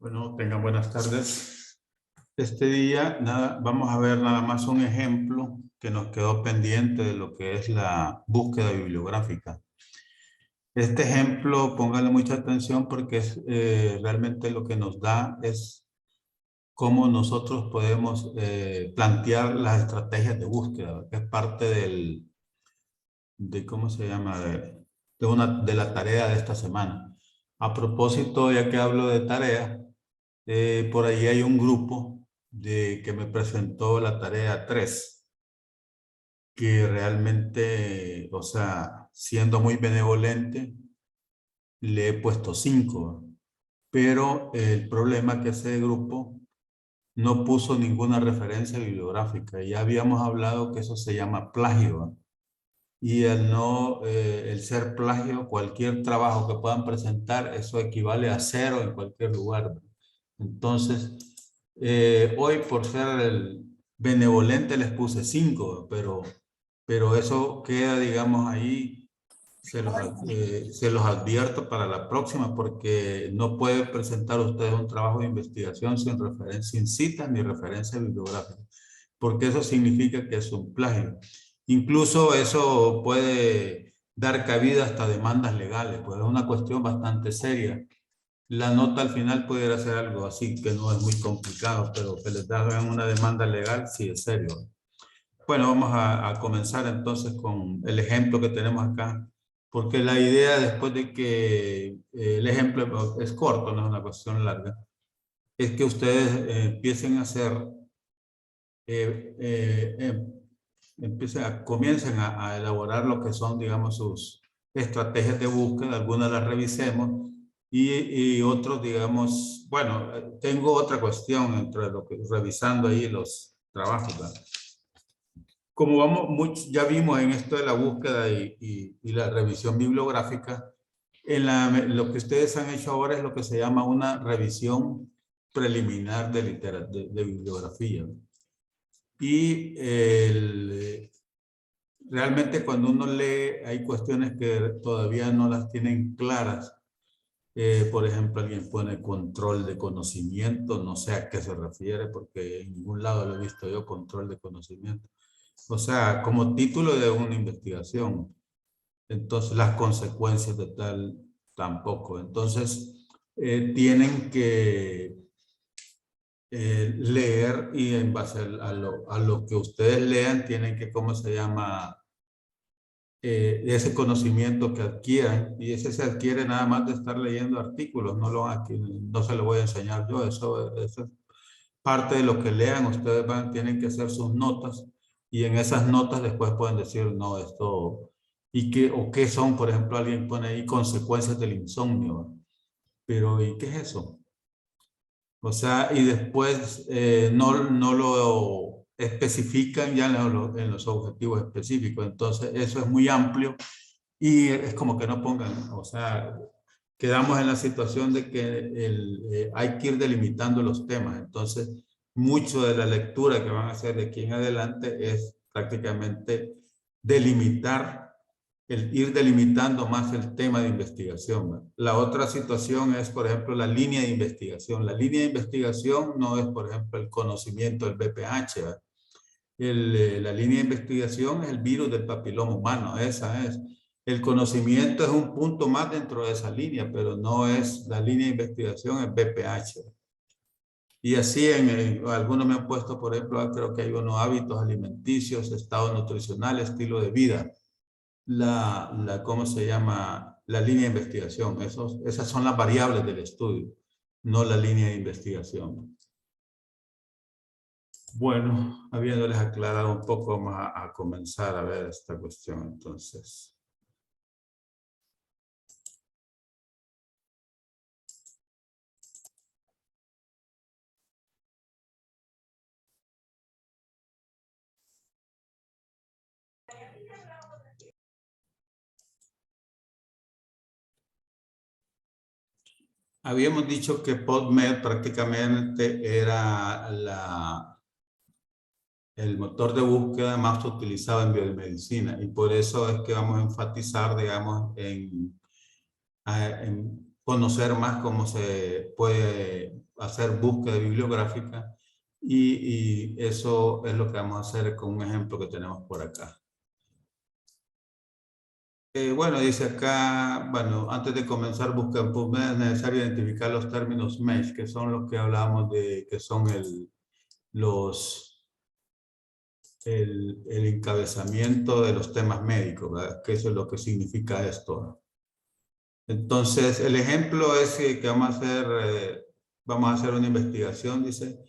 Bueno, tengan buenas tardes. Este día vamos a ver nada más un ejemplo que nos quedó pendiente de lo que es la búsqueda bibliográfica. Este ejemplo, póngale mucha atención porque es realmente lo que nos da es cómo nosotros podemos plantear las estrategias de búsqueda, que es parte de ¿cómo se llama? De la tarea de esta semana. A propósito, ya que hablo de tarea, por ahí hay un grupo que me presentó la tarea 3, que realmente, o sea, siendo muy benevolente, le he puesto 5. Pero el problema es que ese grupo no puso ninguna referencia bibliográfica. Ya habíamos hablado que eso se llama plagio, ¿no? Y el ser plagio, cualquier trabajo que puedan presentar, eso equivale a 0 en cualquier lugar, ¿no? Entonces, hoy por ser el benevolente les puse 5, pero eso queda, digamos, ahí, se los advierto para la próxima, porque no puede presentar ustedes un trabajo de investigación sin citas ni referencia bibliográfica, porque eso significa que es un plagio. Incluso eso puede dar cabida hasta demandas legales, pues es una cuestión bastante seria. La nota al final pudiera ser algo así, que no es muy complicado, pero que les hagan una demanda legal, sí es serio. Bueno, vamos a comenzar entonces con el ejemplo que tenemos acá, porque la idea después de que el ejemplo es corto, no es una cuestión larga, es que ustedes empiecen a hacer, eh, eh, eh, comiencen a elaborar lo que son, digamos, sus estrategias de búsqueda. Algunas las revisemos y otros, digamos, bueno, tengo otra cuestión entre lo que revisando ahí los trabajos, ¿verdad? Como ya vimos en esto de la búsqueda y la revisión bibliográfica, lo que ustedes han hecho ahora es lo que se llama una revisión preliminar de bibliografía. Y realmente cuando uno lee hay cuestiones que todavía no las tienen claras. Por ejemplo, alguien pone control de conocimiento, no sé a qué se refiere porque en ningún lado lo he visto yo, control de conocimiento. O sea, como título de una investigación. Entonces, las consecuencias de tal tampoco. Entonces, tienen que leer y en base a lo que ustedes lean, tienen que, ¿cómo se llama? Ese conocimiento que adquieran, y ese se adquiere nada más de estar leyendo artículos, no se lo voy a enseñar yo, eso es parte de lo que lean. Ustedes tienen que hacer sus notas, y en esas notas después pueden decir, no, esto, o qué son, por ejemplo, alguien pone ahí consecuencias del insomnio, pero ¿y qué es eso? O sea, y después no lo especifican ya en los objetivos específicos. Entonces, eso es muy amplio y es como que no pongan, o sea, quedamos en la situación de que hay que ir delimitando los temas. Entonces, mucho de la lectura que van a hacer de aquí en adelante es prácticamente ir delimitando más el tema de investigación, ¿no? La otra situación es, por ejemplo, la línea de investigación. La línea de investigación no es, por ejemplo, el conocimiento del BPH, ¿verdad? La línea de investigación es el virus del papiloma humano, esa es. El conocimiento es un punto más dentro de esa línea, pero no es la línea de investigación, es BPH. Y así algunos me han puesto, por ejemplo, creo que hay unos hábitos alimenticios, estado nutricional, estilo de vida. ¿Cómo se llama? La línea de investigación. Esas son las variables del estudio, no la línea de investigación. Bueno, habiéndoles aclarado un poco, vamos a comenzar a ver esta cuestión entonces. Habíamos dicho que PubMed prácticamente era el motor de búsqueda más utilizado en biomedicina, y por eso es que vamos a enfatizar, digamos, conocer más cómo se puede hacer búsqueda bibliográfica y eso es lo que vamos a hacer con un ejemplo que tenemos por acá. Bueno, dice acá, bueno, antes de comenzar búsqueda en PubMed es necesario identificar los términos MESH, que son los que hablábamos de, que son el encabezamiento de los temas médicos, ¿verdad? Que eso es lo que significa esto. Entonces, el ejemplo es que vamos a hacer una investigación, dice,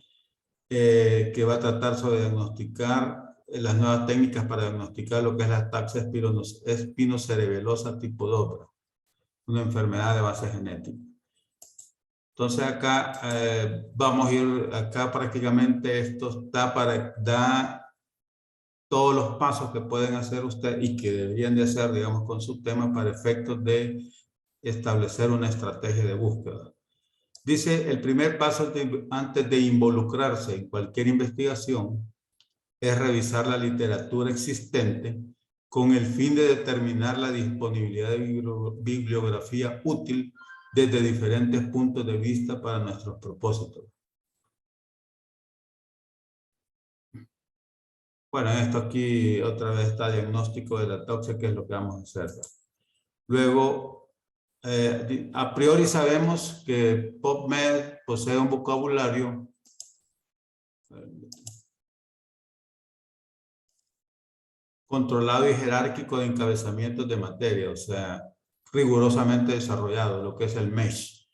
que va a tratar sobre diagnosticar las nuevas técnicas para diagnosticar lo que es la ataxia espinocerebelosa tipo 2, una enfermedad de base genética. Entonces acá vamos a ir, acá prácticamente esto da todos los pasos que pueden hacer usted y que deberían de hacer, digamos, con su tema para efectos de establecer una estrategia de búsqueda. Dice, el primer paso antes de involucrarse en cualquier investigación es revisar la literatura existente con el fin de determinar la disponibilidad de bibliografía útil desde diferentes puntos de vista para nuestros propósitos. Bueno, esto aquí otra vez está diagnóstico de la ataxia, que es lo que vamos a hacer. Luego, a priori sabemos que PubMed posee un vocabulario controlado y jerárquico de encabezamientos de materia, o sea, rigurosamente desarrollado, lo que es el MESH.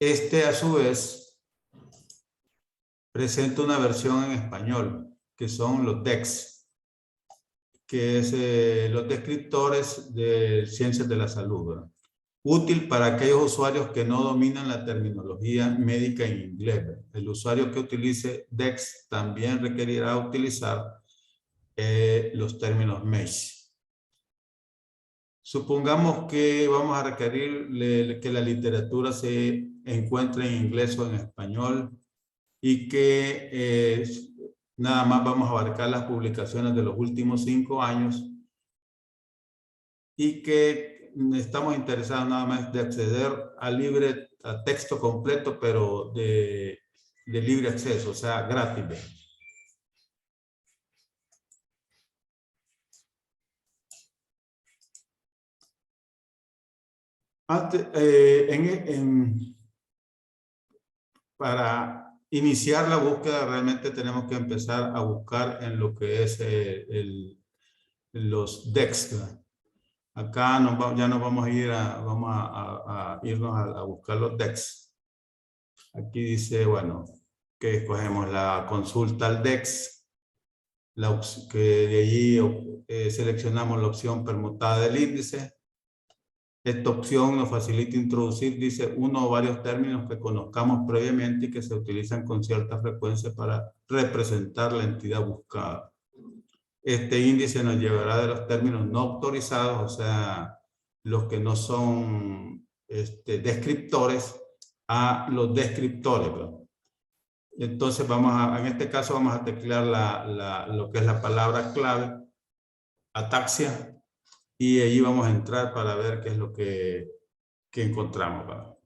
Este, a su vez, presenta una versión en español, que son los DEX, que es los descriptores de ciencias de la salud, ¿verdad? Útil para aquellos usuarios que no dominan la terminología médica en inglés. El usuario que utilice DEX también requerirá utilizar los términos MESH. Supongamos que vamos a requerir que la literatura se encuentre en inglés o en español y que nada más vamos a abarcar las publicaciones de los últimos 5 años y que estamos interesados nada más de acceder a texto completo, pero de libre acceso, o sea, gratis. Para iniciar la búsqueda realmente tenemos que empezar a buscar en lo que es los DEX. Acá ya nos vamos a ir a irnos a buscar los DEX. Aquí dice, bueno, que escogemos la consulta al DEX, que de allí seleccionamos la opción permutada del índice. Esta opción nos facilita introducir, dice, uno o varios términos que conozcamos previamente y que se utilizan con cierta frecuencia para representar la entidad buscada. Este índice nos llevará de los términos no autorizados, o sea, los que no son descriptores, a los descriptores, ¿no? Entonces en este caso vamos a teclear lo que es la palabra clave, ataxia, y allí vamos a entrar para ver qué es lo que encontramos, ¿verdad?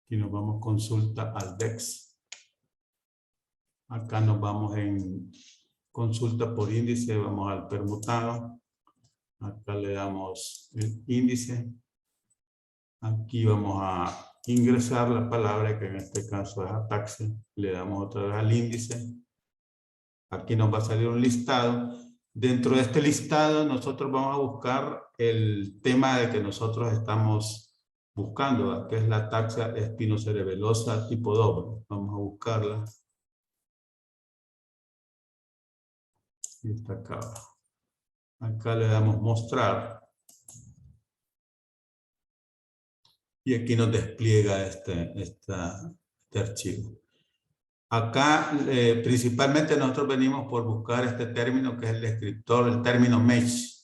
Aquí nos vamos consulta al DEX. Acá nos vamos en consulta por índice, vamos al permutado. Acá le damos el índice. Aquí vamos a ingresar la palabra, que en este caso es ataxia. Le damos otra vez al índice. Aquí nos va a salir un listado. Dentro de este listado nosotros vamos a buscar el tema de que nosotros estamos buscando, ¿verdad? Que es la ataxia espinocerebelosa tipo 2. Vamos a buscarla. Y está acá. Acá le damos mostrar. Y aquí nos despliega este archivo. Acá principalmente nosotros venimos por buscar este término que es el descriptor, el término MESH.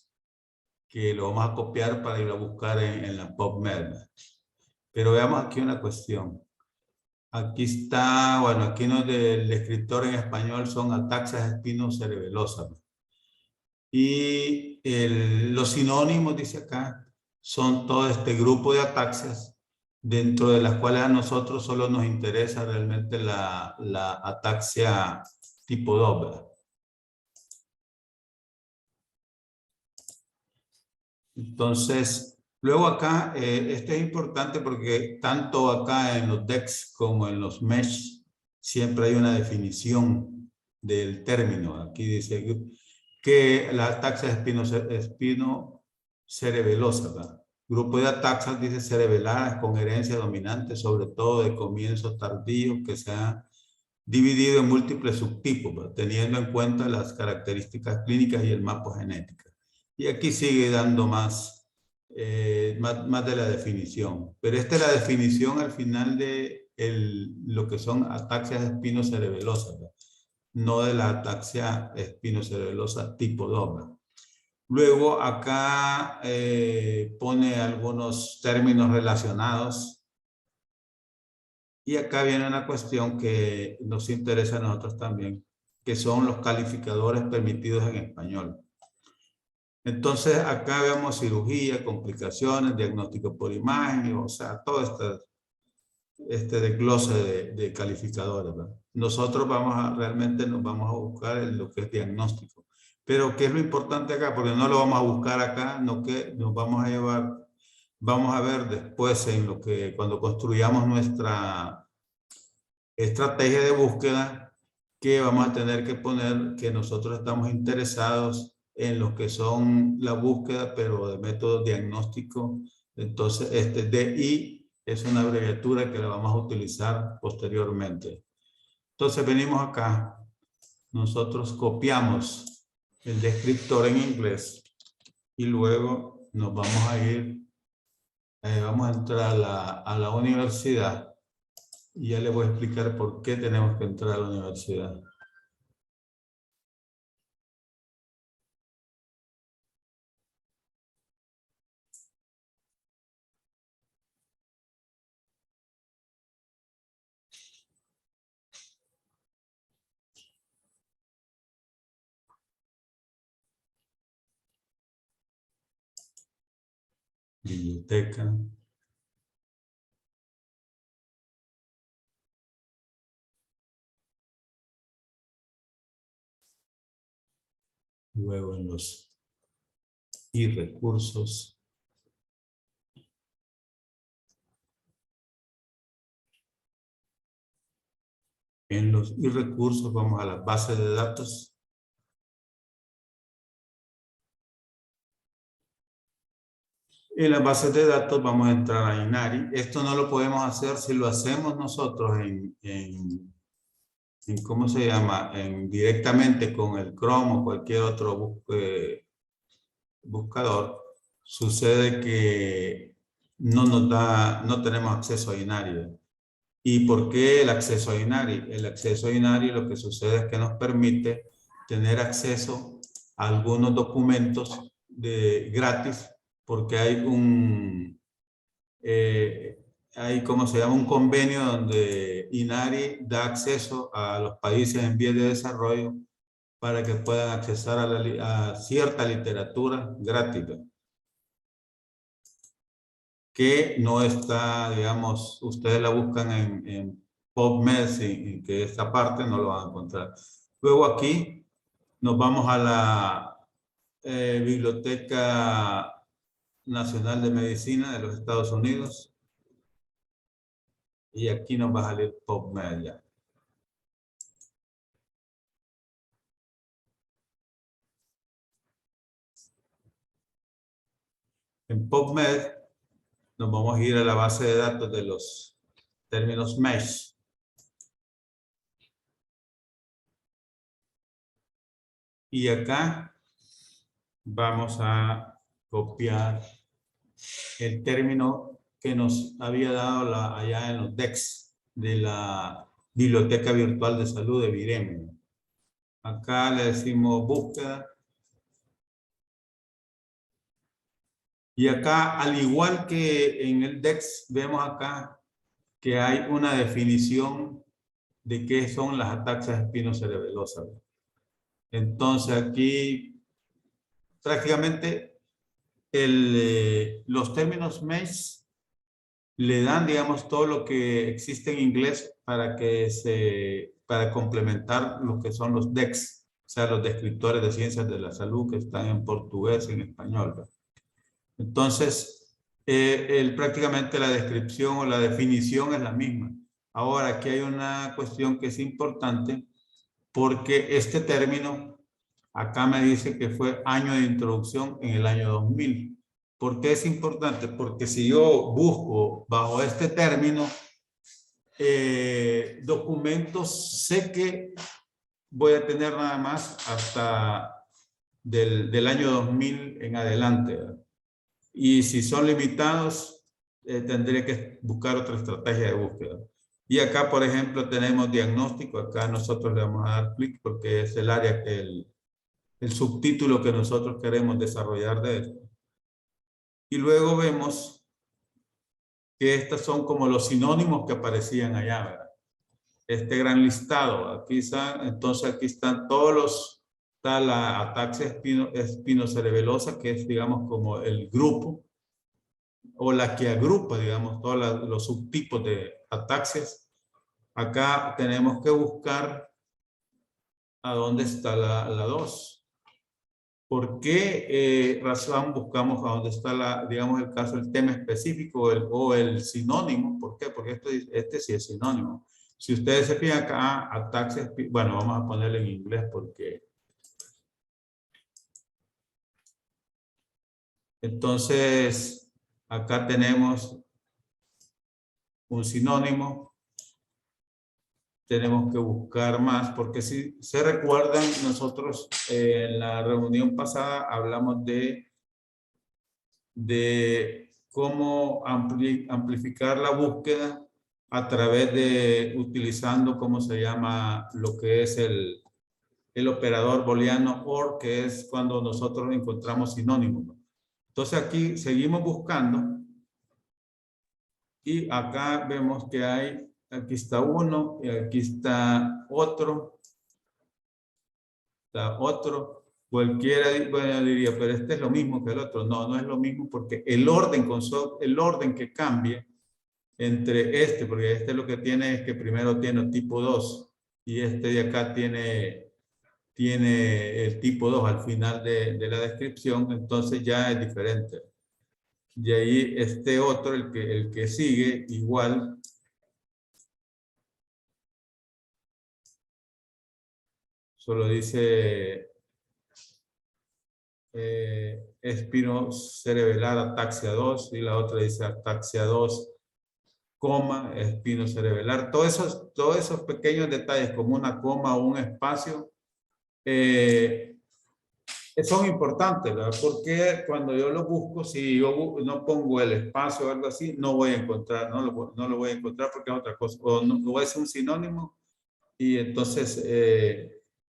que lo vamos a copiar para ir a buscar en la PubMed. Pero veamos aquí una cuestión. Aquí está, bueno, aquí no del descriptor en español son ataxias espinocerebelosas. Y los sinónimos, dice acá, son todo este grupo de ataxias, dentro de las cuales a nosotros solo nos interesa realmente la ataxia tipo 2, ¿verdad? Entonces, luego acá, esto es importante porque tanto acá en los DEX como en los MESH, siempre hay una definición del término. Aquí dice que la ataxia espinocerebelosa, ¿verdad? Grupo de ataxias, dice, cerebeladas con herencia dominante, sobre todo de comienzo tardío, que se ha dividido en múltiples subtipos, ¿verdad? Teniendo en cuenta las características clínicas y el mapa genético. Y aquí sigue dando más de la definición. Pero esta es la definición al final de lo que son ataxias espinocerebelosas, ¿verdad? No de la ataxia espinocerebelosa tipo 2, ¿verdad? Luego acá pone algunos términos relacionados. Y acá viene una cuestión que nos interesa a nosotros también, que son los calificadores permitidos en español. Entonces, acá vemos cirugía, complicaciones, diagnóstico por imagen, o sea, todo este desglose de calificadores, ¿verdad? Nosotros realmente nos vamos a buscar en lo que es diagnóstico. Pero, ¿qué es lo importante acá? Porque no lo vamos a buscar acá, no que nos vamos a llevar, vamos a ver después en lo que, cuando construyamos nuestra estrategia de búsqueda, que vamos a tener que poner que nosotros estamos interesados en lo que son la búsqueda, pero de método diagnóstico. Entonces, este DI es una abreviatura que la vamos a utilizar posteriormente. Entonces, venimos acá. Nosotros copiamos el descriptor en inglés y luego nos vamos a ir, vamos a entrar a la universidad. Y ya le voy a explicar por qué tenemos que entrar a la universidad. Biblioteca. Luego en los recursos. En los recursos vamos a las bases de datos. En las bases de datos vamos a entrar a Inari. Esto no lo podemos hacer si lo hacemos nosotros en ¿cómo se llama? Directamente con el Chrome o cualquier otro buscador. Sucede que no tenemos acceso a Inari. ¿Y por qué el acceso a Inari? El acceso a Inari lo que sucede es que nos permite tener acceso a algunos documentos gratis, porque hay ¿cómo se llama? Un convenio donde Inari da acceso a los países en vías de desarrollo para que puedan accesar a cierta literatura gratis, que no está, digamos, ustedes la buscan en PubMed, y que esta parte no lo van a encontrar. Luego aquí nos vamos a la Biblioteca Nacional de Medicina de los Estados Unidos y aquí nos va a salir PubMed ya. En PubMed nos vamos a ir a la base de datos de los términos MESH. Y acá vamos a copiar el término que nos había dado allá en los DEX de la Biblioteca Virtual de Salud de Viremio. Acá le decimos búsqueda. Y acá, al igual que en el DEX, vemos acá que hay una definición de qué son las ataxias espinocerebelosas. Entonces aquí prácticamente los términos MEIS le dan, digamos, todo lo que existe en inglés para complementar lo que son los DEX, o sea, los descriptores de ciencias de la salud que están en portugués y en español, ¿verdad? Entonces, prácticamente la descripción o la definición es la misma. Ahora, aquí hay una cuestión que es importante porque este término, acá me dice que fue año de introducción en el año 2000. ¿Por qué es importante? Porque si yo busco bajo este término documentos, sé que voy a tener nada más hasta del año 2000 en adelante, ¿verdad? Y si son limitados, tendré que buscar otra estrategia de búsqueda. Y acá, por ejemplo, tenemos diagnóstico. Acá nosotros le vamos a dar clic porque es el área, el subtítulo que nosotros queremos desarrollar de esto. Y luego vemos que estos son como los sinónimos que aparecían allá, ¿verdad? Este gran listado. Aquí están, entonces aquí están todos los, está la ataxia espinocerebelosa, que es, digamos, como el grupo, o la que agrupa, digamos, todos los subtipos de ataxias. Acá tenemos que buscar a dónde está la 2. ¿Por qué razón buscamos a dónde está digamos, el caso, el tema específico o el sinónimo? ¿Por qué? Porque este sí es sinónimo. Si ustedes se fijan acá, ataxia, bueno, vamos a ponerlo en inglés porque... Entonces, acá tenemos un sinónimo. Tenemos que buscar más, porque si se recuerdan, nosotros en la reunión pasada hablamos de cómo amplificar la búsqueda a través de utilizando, ¿cómo se llama? Lo que es el operador booleano OR, que es cuando nosotros encontramos sinónimos. Entonces aquí seguimos buscando y acá vemos que hay, aquí está uno y aquí está otro. Está otro. Cualquiera, bueno, diría, pero este es lo mismo que el otro. No, no es lo mismo porque el orden que cambia entre porque este lo que tiene es que primero tiene tipo 2 y este de acá tiene el tipo 2 al final de la descripción, entonces ya es diferente. Y ahí este otro, el que sigue, igual. Solo dice espinocerebelar ataxia 2 y la otra dice ataxia 2, espinocerebelar. Todos esos pequeños detalles como una coma o un espacio son importantes, ¿verdad? Porque cuando yo lo busco, si yo no pongo el espacio o algo así, no voy a encontrar, no lo voy a encontrar porque es otra cosa. O es un sinónimo y entonces,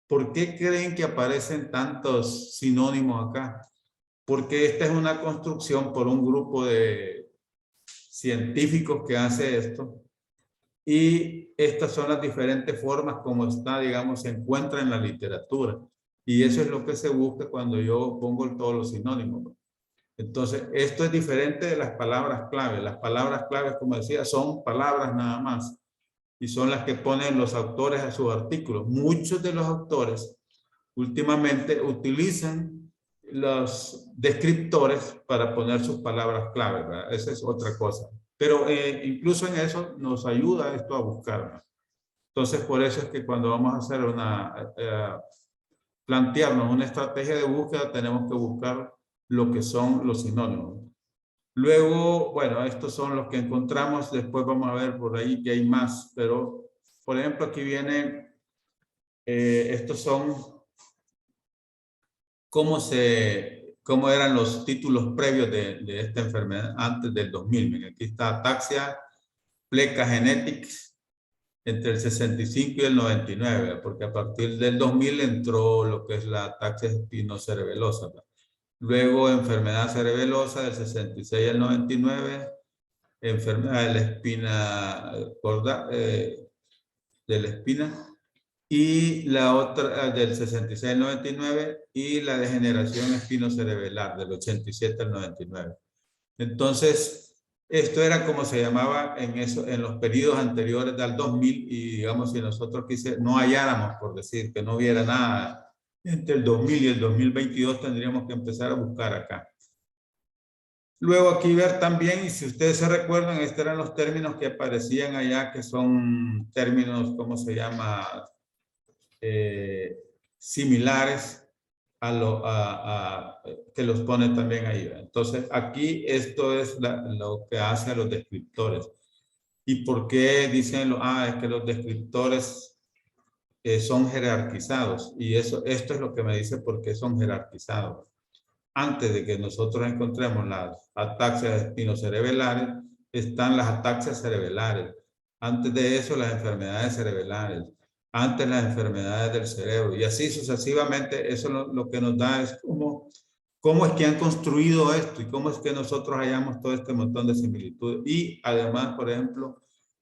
¿por qué creen que aparecen tantos sinónimos acá? Porque esta es una construcción por un grupo de científicos que hace esto y estas son las diferentes formas como está, digamos, se encuentra en la literatura. Y eso es lo que se busca cuando yo pongo todos los sinónimos. Entonces, esto es diferente de las palabras clave. Las palabras claves, como decía, son palabras nada más. Y son las que ponen los autores a sus artículos. Muchos de los autores últimamente utilizan los descriptores para poner sus palabras clave, ¿verdad? Esa es otra cosa. Pero incluso en eso nos ayuda esto a buscar, ¿no? Entonces, por eso es que cuando vamos a hacer plantearnos una estrategia de búsqueda, tenemos que buscar lo que son los sinónimos. Luego, bueno, estos son los que encontramos. Después vamos a ver por ahí que hay más. Pero, por ejemplo, aquí viene, estos son cómo eran los títulos previos de esta enfermedad antes del 2000. Miren, aquí está ataxia pleca genetics entre el 65 y el 99, porque a partir del 2000 entró lo que es la ataxia espinocerebelosa. Luego enfermedad cerebelosa del 66 al 99, enfermedad de la espina de la espina, y la otra del 66 al 99 y la degeneración espinocerebelar del 87 al 99. Entonces, esto era como se llamaba en los periodos anteriores al 2000 y digamos si nosotros no halláramos, por decir, que no hubiera nada entre el 2000 y el 2022, tendríamos que empezar a buscar acá. Luego aquí ver también, y si ustedes se recuerdan, estos eran los términos que aparecían allá, que son términos, ¿cómo se llama? Similares que los pone también ahí. Entonces, aquí esto es lo que hace a los descriptores. ¿Y por qué dicen es que los descriptores son jerarquizados? Y esto es lo que me dice por qué son jerarquizados. Antes de que nosotros encontremos las ataxias espinocerebelares, están las ataxias cerebelares. Antes de eso, las enfermedades cerebelares. Antes las enfermedades del cerebro. Y así sucesivamente, eso lo que nos da es cómo es que han construido esto y cómo es que nosotros hallamos todo este montón de similitudes. Y además, por ejemplo,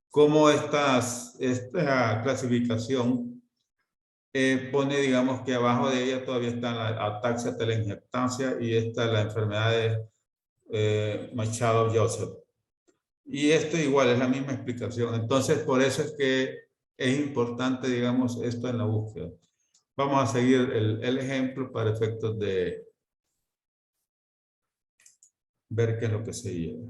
cómo esta clasificación pone, digamos, que abajo de ella todavía está la ataxia telangiectasia y esta la enfermedad de Machado-Joseph. Y esto igual es la misma explicación. Entonces, por eso es que es importante, digamos, esto en la búsqueda. Vamos a seguir el ejemplo para efectos de ver qué es lo que se lleva.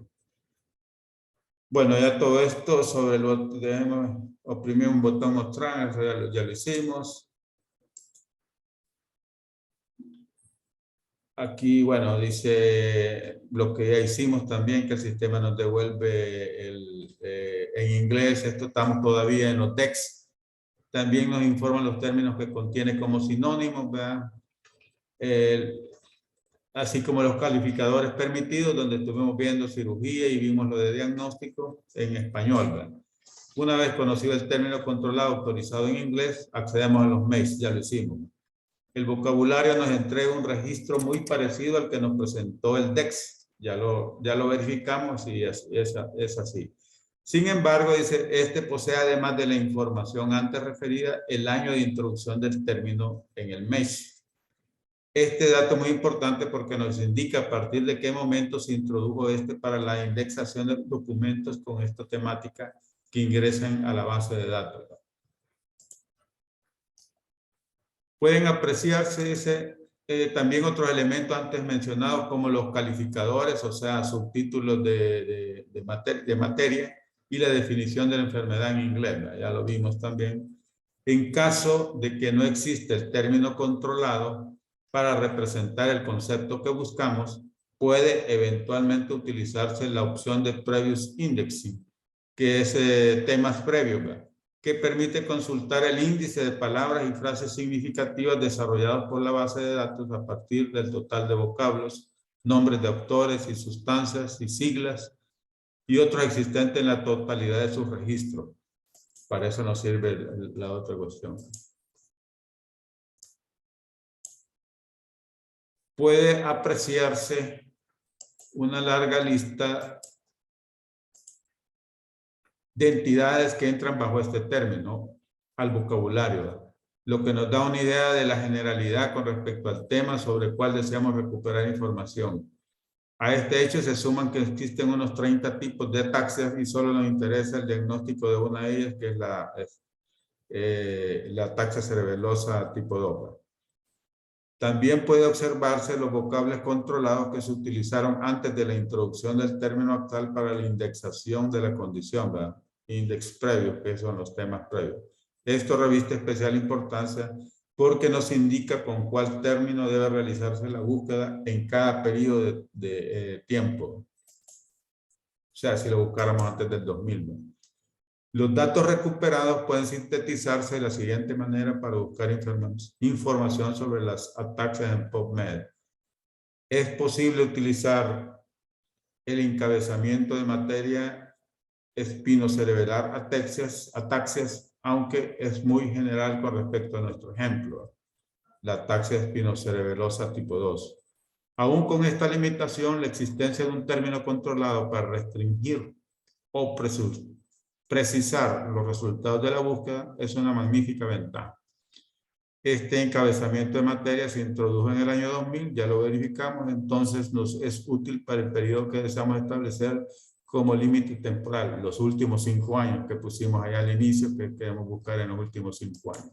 Bueno, ya todo esto sobre el botón, déjeme oprimir un botón mostrar, ya lo hicimos. Aquí, bueno, dice lo que ya hicimos también, que el sistema nos devuelve en inglés. Esto estamos todavía en los textos. También nos informan los términos que contiene como sinónimos, ¿verdad? Así como los calificadores permitidos, donde estuvimos viendo cirugía y vimos lo de diagnóstico en español, ¿verdad? Una vez conocido el término controlado autorizado en inglés, accedemos a los MEIS, ya lo hicimos. El vocabulario nos entrega un registro muy parecido al que nos presentó el DEX. Ya lo verificamos y es así. Sin embargo, dice, este posee además de la información antes referida, el año de introducción del término en el MEIS. Este dato es muy importante porque nos indica a partir de qué momento se introdujo para la indexación de documentos con esta temática que ingresan a la base de datos. Pueden apreciarse, dice, también otros elementos antes mencionados como los calificadores, o sea, subtítulos de materia y la definición de la enfermedad en inglés, ¿verdad? Ya lo vimos también. En caso de que no existe el término controlado para representar el concepto que buscamos, puede eventualmente utilizarse la opción de Previous Indexing, que es temas previos, ¿verdad? Que permite consultar el índice de palabras y frases significativas desarrollados por la base de datos a partir del total de vocablos, nombres de autores y sustancias y siglas y otros existentes en la totalidad de su registro. Para eso nos sirve la otra cuestión. Puede apreciarse una larga lista de entidades que entran bajo este término al vocabulario, lo que nos da una idea de la generalidad con respecto al tema sobre el cual deseamos recuperar información. A este hecho se suman que existen unos 30 tipos de ataxias y solo nos interesa el diagnóstico de una de ellas, que es la ataxia cerebelosa tipo 2. También puede observarse los vocables controlados que se utilizaron antes de la introducción del término actual para la indexación de la condición, ¿verdad? Index previo, que son los temas previos. Esto reviste especial importancia porque nos indica con cuál término debe realizarse la búsqueda en cada periodo de tiempo. O sea, si lo buscáramos antes del 2000, ¿no? Los datos recuperados pueden sintetizarse de la siguiente manera para buscar información sobre las ataxias en PubMed. Es posible utilizar el encabezamiento de materia espinocerebelar ataxias, aunque es muy general con respecto a nuestro ejemplo, la ataxia espinocerebelosa tipo 2. Aún con esta limitación, la existencia de un término controlado para restringir o precisar los resultados de la búsqueda es una magnífica ventaja. Este encabezamiento de materia se introdujo en el año 2000, ya lo verificamos, entonces nos es útil para el periodo que deseamos establecer como límite temporal, los últimos 5 años que pusimos allá al inicio, que queremos buscar en los últimos 5 años.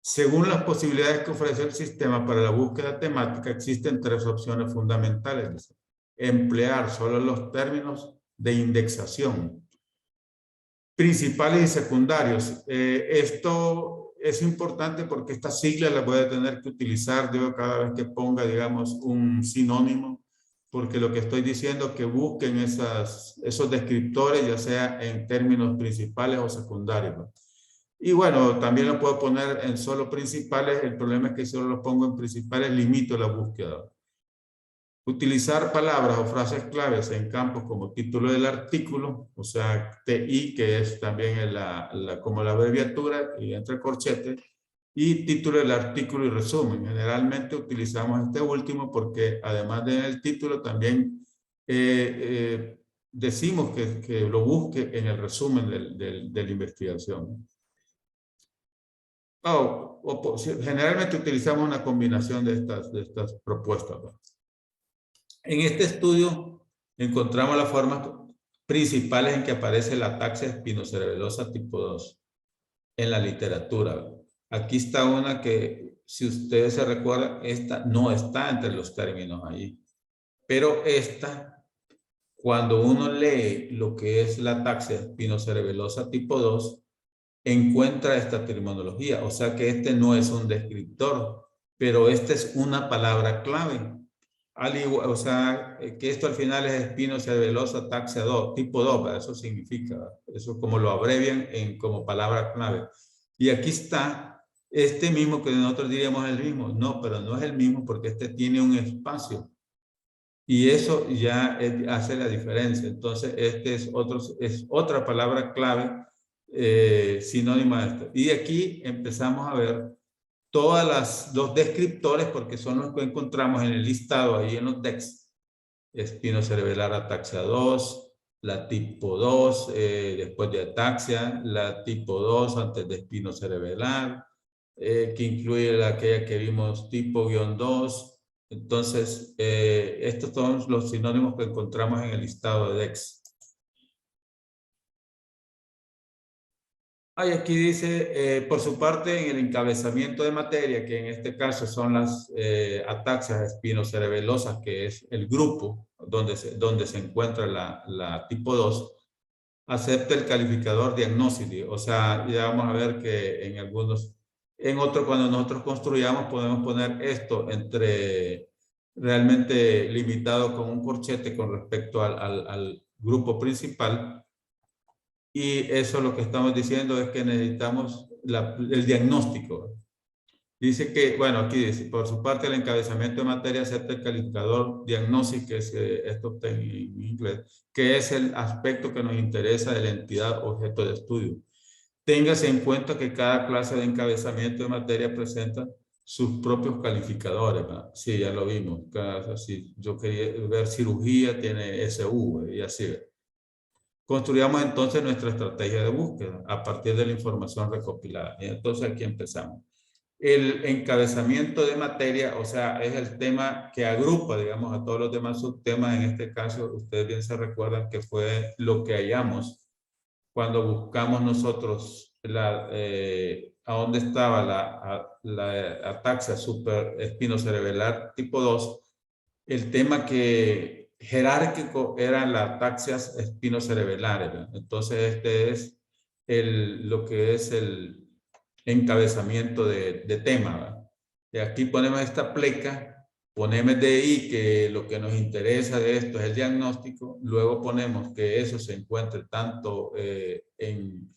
Según las posibilidades que ofrece el sistema para la búsqueda temática, existen 3 opciones fundamentales. Emplear solo los términos de indexación, principales y secundarios. Esto es importante porque estas siglas las voy a tener que utilizar yo cada vez que ponga, digamos, un sinónimo, porque lo que estoy diciendo es que busquen esos descriptores, ya sea en términos principales o secundarios. Y bueno, también lo puedo poner en solo principales. El problema es que si solo lo pongo en principales, limito la búsqueda. Utilizar palabras o frases claves en campos como título del artículo, o sea, TI, que es también como la abreviatura y entre corchetes, y título del artículo y resumen. Generalmente utilizamos este último porque además del título también decimos que lo busque en el resumen de la investigación. Generalmente utilizamos una combinación de estas propuestas. En este estudio encontramos las formas principales en que aparece la ataxia espinocerebelosa tipo 2 en la literatura. Aquí está una que, si ustedes se recuerdan, esta no está entre los términos ahí. Pero esta, cuando uno lee lo que es la ataxia espinocerebelosa tipo 2, encuentra esta terminología. O sea que este no es un descriptor, pero esta es una palabra clave. O sea, que esto al final es espinocerebelosa ataxia 2, tipo 2, ¿verdad? Eso significa, ¿verdad? Eso como lo abrevian como palabra clave. Y aquí está este mismo que nosotros diríamos el mismo. No, pero no es el mismo porque este tiene un espacio. Y eso ya hace la diferencia. Entonces, este es otra palabra clave sinónima de esto. Y aquí empezamos a ver todas los descriptores, porque son los que encontramos en el listado ahí en los DEX. Espinocerebelar ataxia 2, la tipo 2, después de ataxia, la tipo 2 antes de espinocerebelar, que incluye aquella que vimos tipo-2. Entonces, estos son los sinónimos que encontramos en el listado de DEX. Aquí dice, por su parte, en el encabezamiento de materia, que en este caso son las ataxias espinocerebelosas, que es el grupo donde se encuentra la tipo 2, acepta el calificador diagnóstico. O sea, ya vamos a ver que en otros, cuando nosotros construyamos, podemos poner esto realmente limitado con un corchete con respecto al grupo principal. Y eso lo que estamos diciendo es que necesitamos el diagnóstico. Dice que, bueno, aquí dice, por su parte el encabezamiento de materia acepta el calificador diagnóstico, que es, esto está en inglés, que es el aspecto que nos interesa de la entidad objeto de estudio. Téngase en cuenta que cada clase de encabezamiento de materia presenta sus propios calificadores, ¿verdad? Sí, ya lo vimos. Si yo quería ver cirugía, tiene SU, y así. Construyamos entonces nuestra estrategia de búsqueda a partir de la información recopilada. Y entonces aquí empezamos. El encabezamiento de materia, o sea, es el tema que agrupa, digamos, a todos los demás subtemas. En este caso, ustedes bien se recuerdan que fue lo que hallamos cuando buscamos nosotros a dónde estaba la ataxia espinocerebelar tipo 2. El tema que jerárquico eran las ataxias espinocerebelares, ¿verdad? Entonces este es lo que es el encabezamiento de tema, ¿verdad? Y aquí ponemos esta pleca, ponemos DI, que lo que nos interesa de esto es el diagnóstico, luego ponemos que eso se encuentre tanto en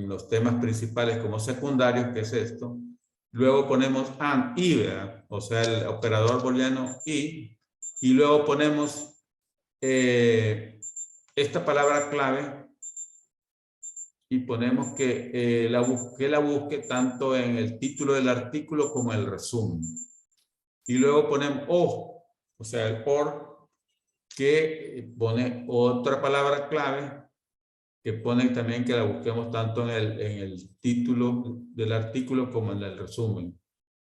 los temas principales como secundarios, que es esto. Luego ponemos AND, I, ¿verdad? O sea, el operador booleano I. Y luego ponemos esta palabra clave y ponemos que la busque tanto en el título del artículo como en el resumen. Y luego ponemos o sea, el or, que pone otra palabra clave, que pone también que la busquemos tanto en el título del artículo como en el resumen.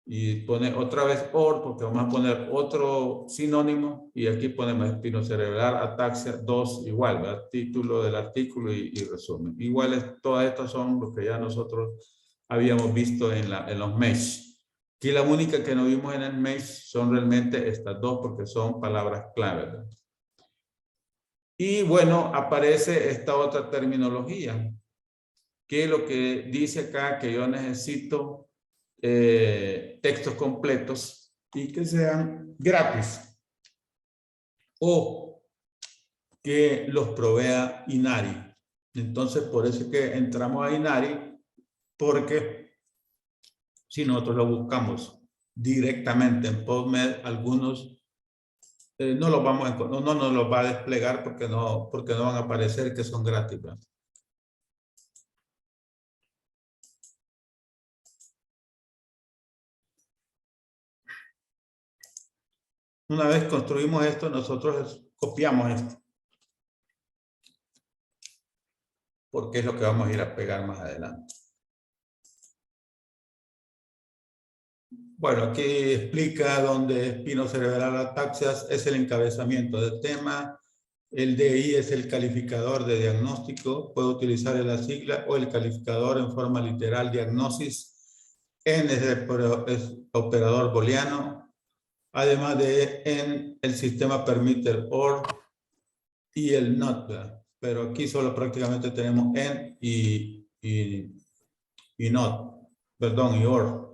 Y pone otra vez or, porque vamos a poner otro sinónimo, y aquí ponemos espinocerebral, ataxia, 2 igual, ¿verdad? Título del artículo y resumen. Iguales, todas estas son los que ya nosotros habíamos visto en los mesh. Aquí la única que no vimos en el mesh son realmente estas dos, porque son palabras clave, ¿verdad? Y bueno, aparece esta otra terminología, que es lo que dice acá, que yo necesito textos completos y que sean gratis, o que los provea Inari. Entonces, por eso es que entramos a Inari, porque si nosotros lo buscamos directamente en PubMed, algunos no los vamos a encontrar, no nos los va a desplegar porque no van a aparecer que son gratis, ¿verdad? Una vez construimos esto, nosotros copiamos esto, porque es lo que vamos a ir a pegar más adelante. Bueno, aquí explica dónde espinocerebral ataxias es el encabezamiento del tema. El DI es el calificador de diagnóstico. Puede utilizar la sigla o el calificador en forma literal, diagnosis. N es el operador booleano. Además de en el sistema permite el OR y el NOT. Pero aquí solo prácticamente tenemos en y NOT. Perdón, y OR.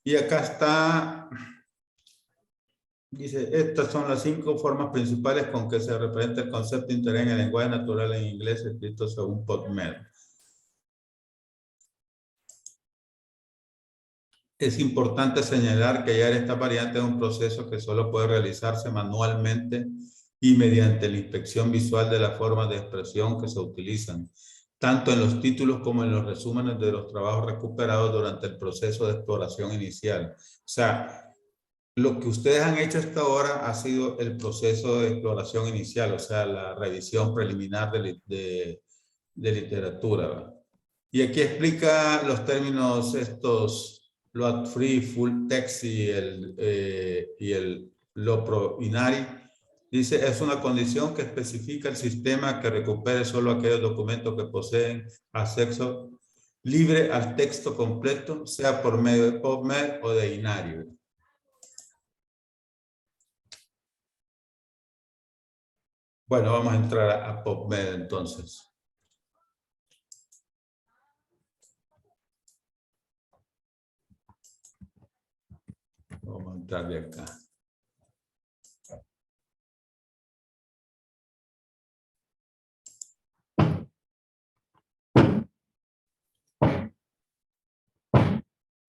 Y acá está, dice, estas son las 5 formas principales con que se representa el concepto de interés en el lenguaje natural en inglés escrito según PubMed. Es importante señalar que hallar esta variante es un proceso que solo puede realizarse manualmente y mediante la inspección visual de las formas de expresión que se utilizan, tanto en los títulos como en los resúmenes de los trabajos recuperados durante el proceso de exploración inicial. O sea, lo que ustedes han hecho hasta ahora ha sido el proceso de exploración inicial, o sea, la revisión preliminar de literatura, ¿verdad? Y aquí explica los términos estos, load free, full text y el LOPRO Inari. Dice, es una condición que especifica el sistema que recupere solo aquellos documentos que poseen acceso libre al texto completo, sea por medio de PubMed o de Inari. Bueno, vamos a entrar a PubMed entonces. Vamos a entrar de acá.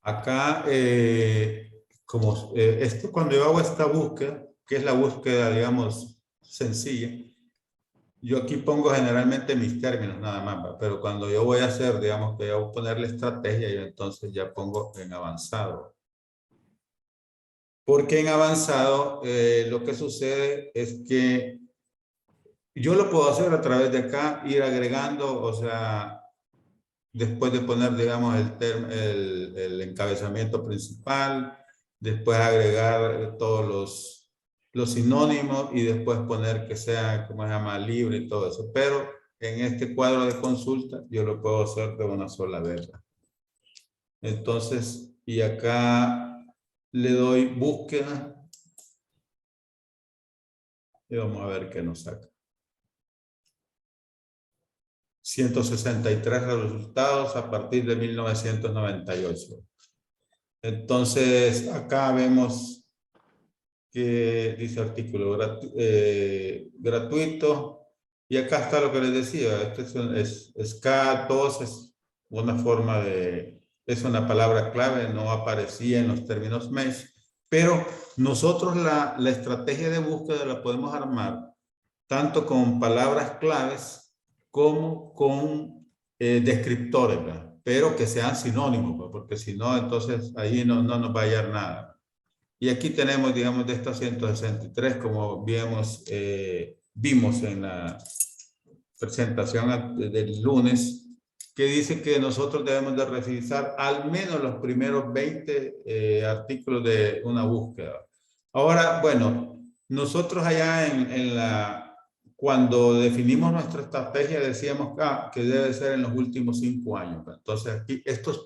Acá, esto, cuando yo hago esta búsqueda, que es la búsqueda, digamos, sencilla, yo aquí pongo generalmente mis términos nada más, ¿va? Pero cuando yo voy a hacer, digamos, que voy a ponerle estrategia, yo entonces ya pongo en avanzado. Porque en avanzado lo que sucede es que yo lo puedo hacer a través de acá, ir agregando, o sea, después de poner, digamos, el encabezamiento principal, después agregar todos los sinónimos y después poner que sea, ¿cómo se llama?, libre y todo eso. Pero en este cuadro de consulta yo lo puedo hacer de una sola vez. Entonces, y acá le doy búsqueda y vamos a ver qué nos saca. 163 resultados a partir de 1998. Entonces, acá vemos que dice artículo gratuito. Y acá está lo que les decía. Este es SK2, es una forma de... Es una palabra clave, no aparecía en los términos mesh. Pero nosotros la estrategia de búsqueda la podemos armar tanto con palabras claves como con descriptores, ¿verdad? Pero que sean sinónimos, ¿verdad? Porque si no, entonces ahí no nos va a hallar nada. Y aquí tenemos, digamos, de estos 163, como vimos en la presentación del lunes, que dice que nosotros debemos de revisar al menos los primeros 20 artículos de una búsqueda. Ahora, bueno, nosotros allá cuando definimos nuestra estrategia decíamos que debe ser en los últimos 5 años. Entonces aquí, estos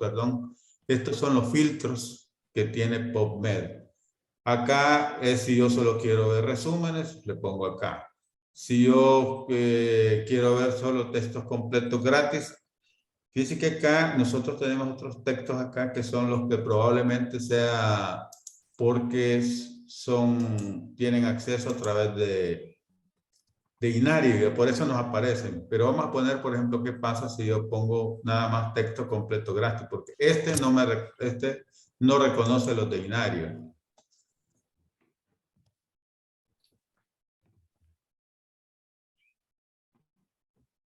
son los filtros que tiene PubMed. Acá si yo solo quiero ver resúmenes, le pongo acá. Si yo quiero ver solo textos completos gratis, fíjense que acá nosotros tenemos otros textos acá que son los que probablemente sea porque tienen acceso a través de Inario y por eso nos aparecen. Pero vamos a poner, por ejemplo, qué pasa si yo pongo nada más texto completo gratis, porque este no reconoce los de Inario.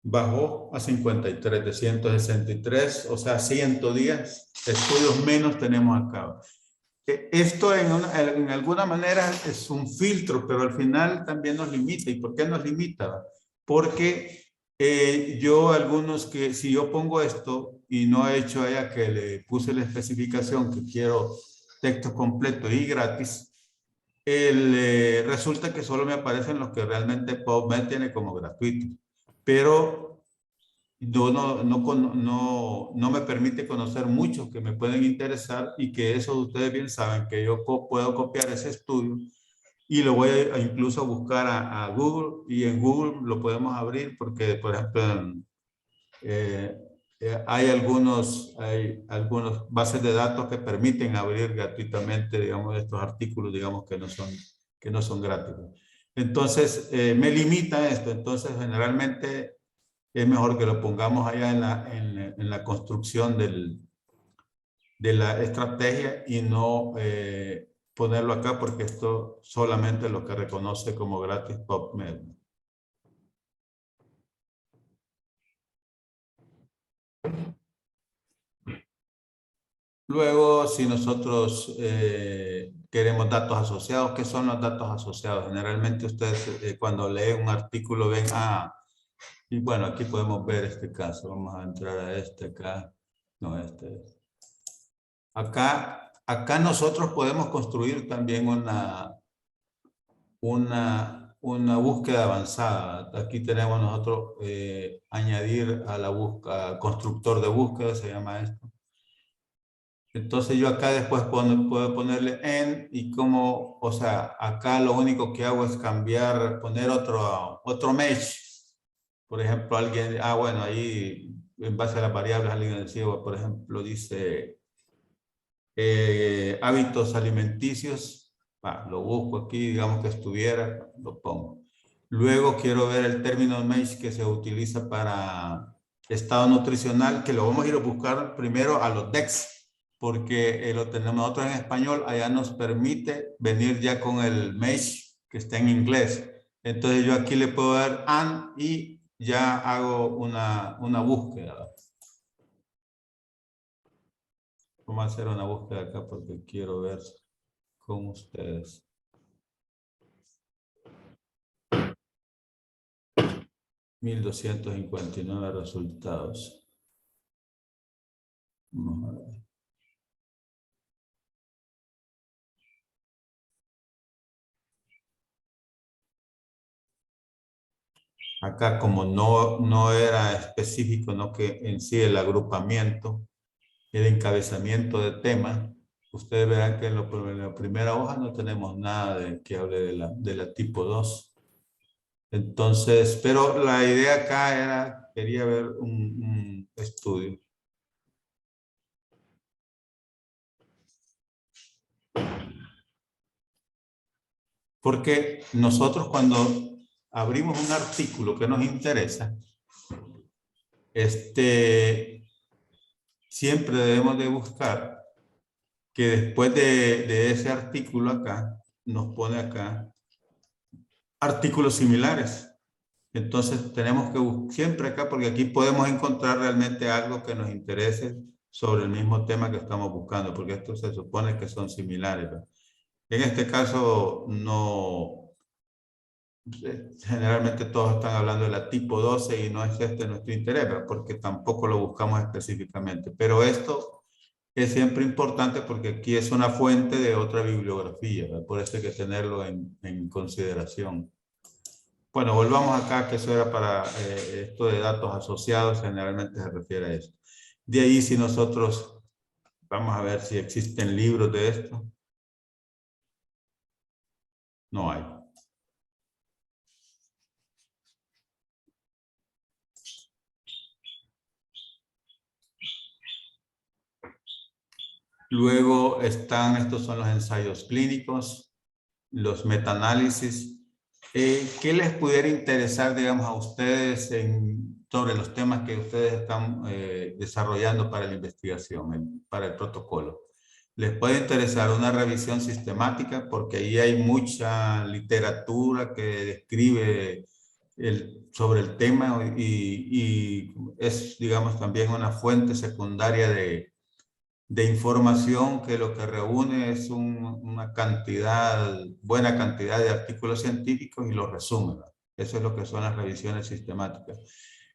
Bajó a 53 de 163, o sea, 110 estudios menos tenemos acá. Esto en alguna manera es un filtro, pero al final también nos limita. ¿Y por qué nos limita? Porque si yo pongo esto y no he hecho allá que le puse la especificación que quiero texto completo y gratis, resulta que solo me aparecen los que realmente PubMed tiene como gratuito. Pero no me permite conocer muchos que me pueden interesar y que eso ustedes bien saben que yo puedo copiar ese estudio y lo voy incluso a buscar a Google y en Google lo podemos abrir porque, por ejemplo, hay algunos bases de datos que permiten abrir gratuitamente, digamos, estos artículos, digamos, que no son gratis. Entonces, me limita esto. Entonces, generalmente es mejor que lo pongamos allá en la construcción de la estrategia y no ponerlo acá porque esto solamente lo que reconoce como gratis PubMed. Luego, si nosotros queremos datos asociados, ¿qué son los datos asociados? Generalmente ustedes cuando leen un artículo ven, y bueno, aquí podemos ver este caso. Vamos a entrar a este acá. No, este es. Acá nosotros podemos construir también una búsqueda avanzada. Aquí tenemos nosotros añadir a la búsqueda, constructor de búsqueda, se llama esto. Entonces yo acá después puedo ponerle en y como, o sea, acá lo único que hago es poner otro mesh. Por ejemplo, alguien, bueno, ahí en base a las variables alguien decía, por ejemplo, dice hábitos alimenticios, lo busco aquí, digamos que estuviera, lo pongo. Luego quiero ver el término MESH que se utiliza para estado nutricional, que lo vamos a ir a buscar primero a los DEX, porque lo tenemos nosotros en español, allá nos permite venir ya con el MESH que está en inglés. Entonces yo aquí le puedo dar AND y ya hago una búsqueda. Vamos a hacer una búsqueda acá porque quiero ver con ustedes. 1259 resultados. Vamos a ver. Acá como no era específico, no que en sí el agrupamiento, el encabezamiento de tema, ustedes verán que en la primera hoja no tenemos nada que hable de la tipo 2. Entonces, pero la idea acá quería ver un estudio. Porque nosotros cuando abrimos un artículo que nos interesa, siempre debemos de buscar que después de ese artículo acá, nos pone acá artículos similares. Entonces tenemos que siempre acá, porque aquí podemos encontrar realmente algo que nos interese sobre el mismo tema que estamos buscando, porque estos se supone que son similares, ¿verdad? En este caso, no, generalmente todos están hablando de la tipo 12 y no es este nuestro interés, ¿verdad? Porque tampoco lo buscamos específicamente. Pero esto es siempre importante porque aquí es una fuente de otra bibliografía, ¿verdad? Por eso hay que tenerlo en consideración. Bueno, volvamos acá, que eso era para esto de datos asociados, generalmente se refiere a eso. De ahí, si nosotros vamos a ver si existen libros de esto, no hay. Luego están, estos son los ensayos clínicos, los metaanálisis. ¿Qué les pudiera interesar, digamos, a ustedes sobre los temas que ustedes están desarrollando para la investigación, para el protocolo? Les puede interesar una revisión sistemática porque ahí hay mucha literatura que describe sobre el tema y es, digamos, también una fuente secundaria de información que lo que reúne es una buena cantidad de artículos científicos y los resume, ¿verdad? Eso es lo que son las revisiones sistemáticas.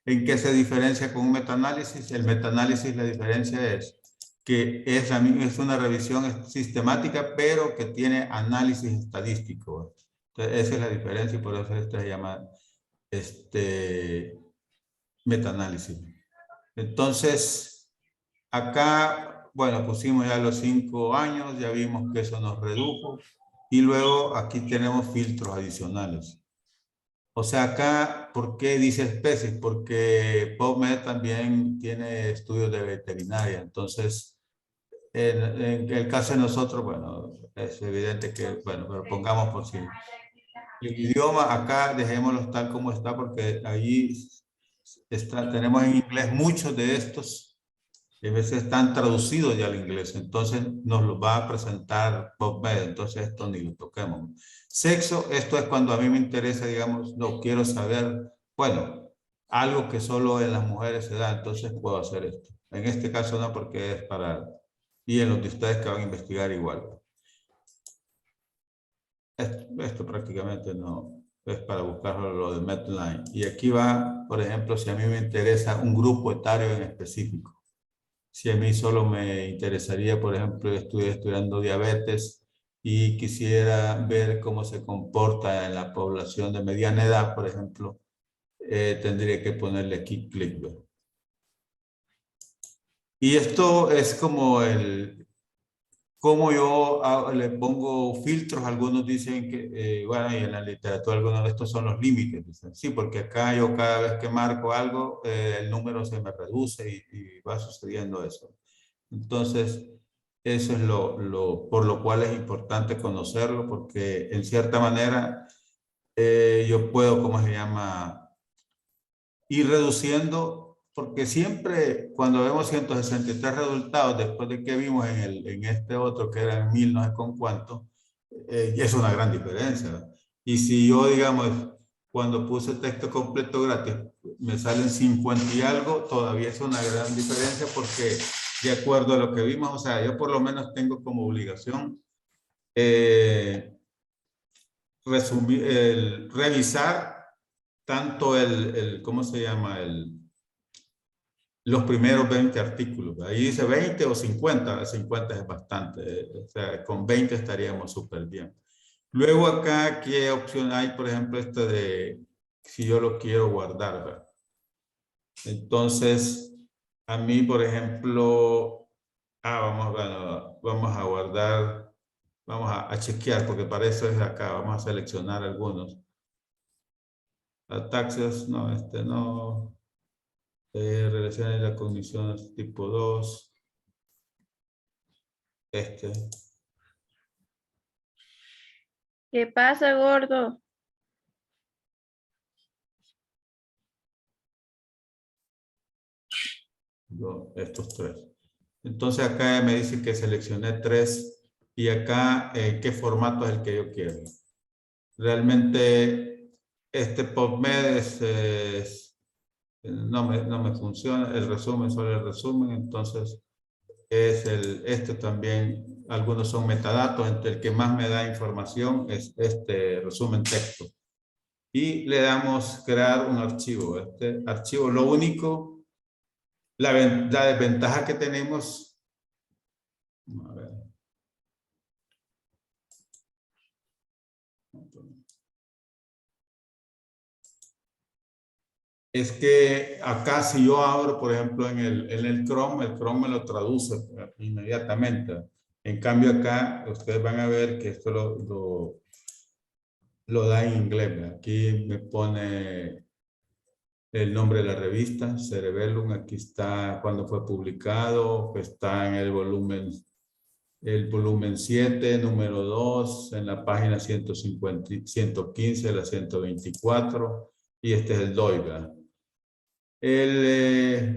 ¿En qué se diferencia con un metaanálisis? El metaanálisis, la diferencia es que es una revisión sistemática, pero que tiene análisis estadístico. Entonces, esa es la diferencia y por eso se llama metaanálisis. Entonces, acá, bueno, pusimos ya los 5 años, ya vimos que eso nos redujo. Y luego aquí tenemos filtros adicionales. O sea, acá, ¿por qué dice especies? Porque PubMed también tiene estudios de veterinaria. Entonces, en el caso de nosotros, bueno, es evidente que, bueno, pero pongamos por sí. El idioma acá, dejémoslo tal como está, porque ahí tenemos en inglés muchos de estos. A veces están traducidos ya al inglés, entonces nos lo va a presentar PubMed, entonces esto ni lo toquemos. Sexo, esto es cuando a mí me interesa, digamos, no quiero saber, bueno, algo que solo en las mujeres se da, entonces puedo hacer esto. En este caso no, porque es para, y en los de ustedes que van a investigar igual. Esto prácticamente no es para buscar lo de Medline. Y aquí va, por ejemplo, si a mí me interesa un grupo etario en específico. Si a mí solo me interesaría, por ejemplo, estoy estudiando diabetes y quisiera ver cómo se comporta en la población de mediana edad, por ejemplo, tendría que ponerle aquí clic. Y esto es como cómo yo le pongo filtros. Algunos dicen que, bueno, y en la literatura algunos de estos son los límites. Dicen. Sí, porque acá yo cada vez que marco algo, el número se me reduce y va sucediendo eso. Entonces, eso es por lo cual es importante conocerlo, porque en cierta manera yo puedo, ¿cómo se llama? Ir reduciendo, porque siempre cuando vemos 163 resultados, después de que vimos en este otro, que era en 1000, no sé con cuánto, es una gran diferencia, ¿verdad? Y si yo, digamos, cuando puse texto completo gratis, me salen 50 y algo, todavía es una gran diferencia porque de acuerdo a lo que vimos, o sea, yo por lo menos tengo como obligación revisar tanto ¿cómo se llama? Los primeros 20 artículos. Ahí dice 20 o 50, 50 es bastante, o sea, con 20 estaríamos súper bien. Luego acá, ¿qué opción hay? Por ejemplo, este de si yo lo quiero guardar, ¿verdad? Entonces, a mí, por ejemplo, vamos a guardar, vamos a chequear, porque para eso es acá, vamos a seleccionar algunos. Taxes, no, este no. Relaciones de la cognición tipo 2. Este. ¿Qué pasa, gordo? Estos 3. Entonces acá me dice que seleccioné 3 y acá qué formato es el que yo quiero. Realmente este PubMed no me funciona, el resumen, solo el resumen, entonces este también algunos son metadatos, entre el que más me da información es este resumen texto. Y le damos crear un archivo. Este archivo, lo único, la desventaja que tenemos, a ver, es que acá si yo abro, por ejemplo, en el Chrome me lo traduce inmediatamente. En cambio acá, ustedes van a ver que esto lo da en inglés. ¿Verdad? Aquí me pone el nombre de la revista, Cerebellum. Aquí está cuando fue publicado, que está en el volumen 7, número 2, en la página 150, 115, la 124, y este es el DOI, ¿verdad?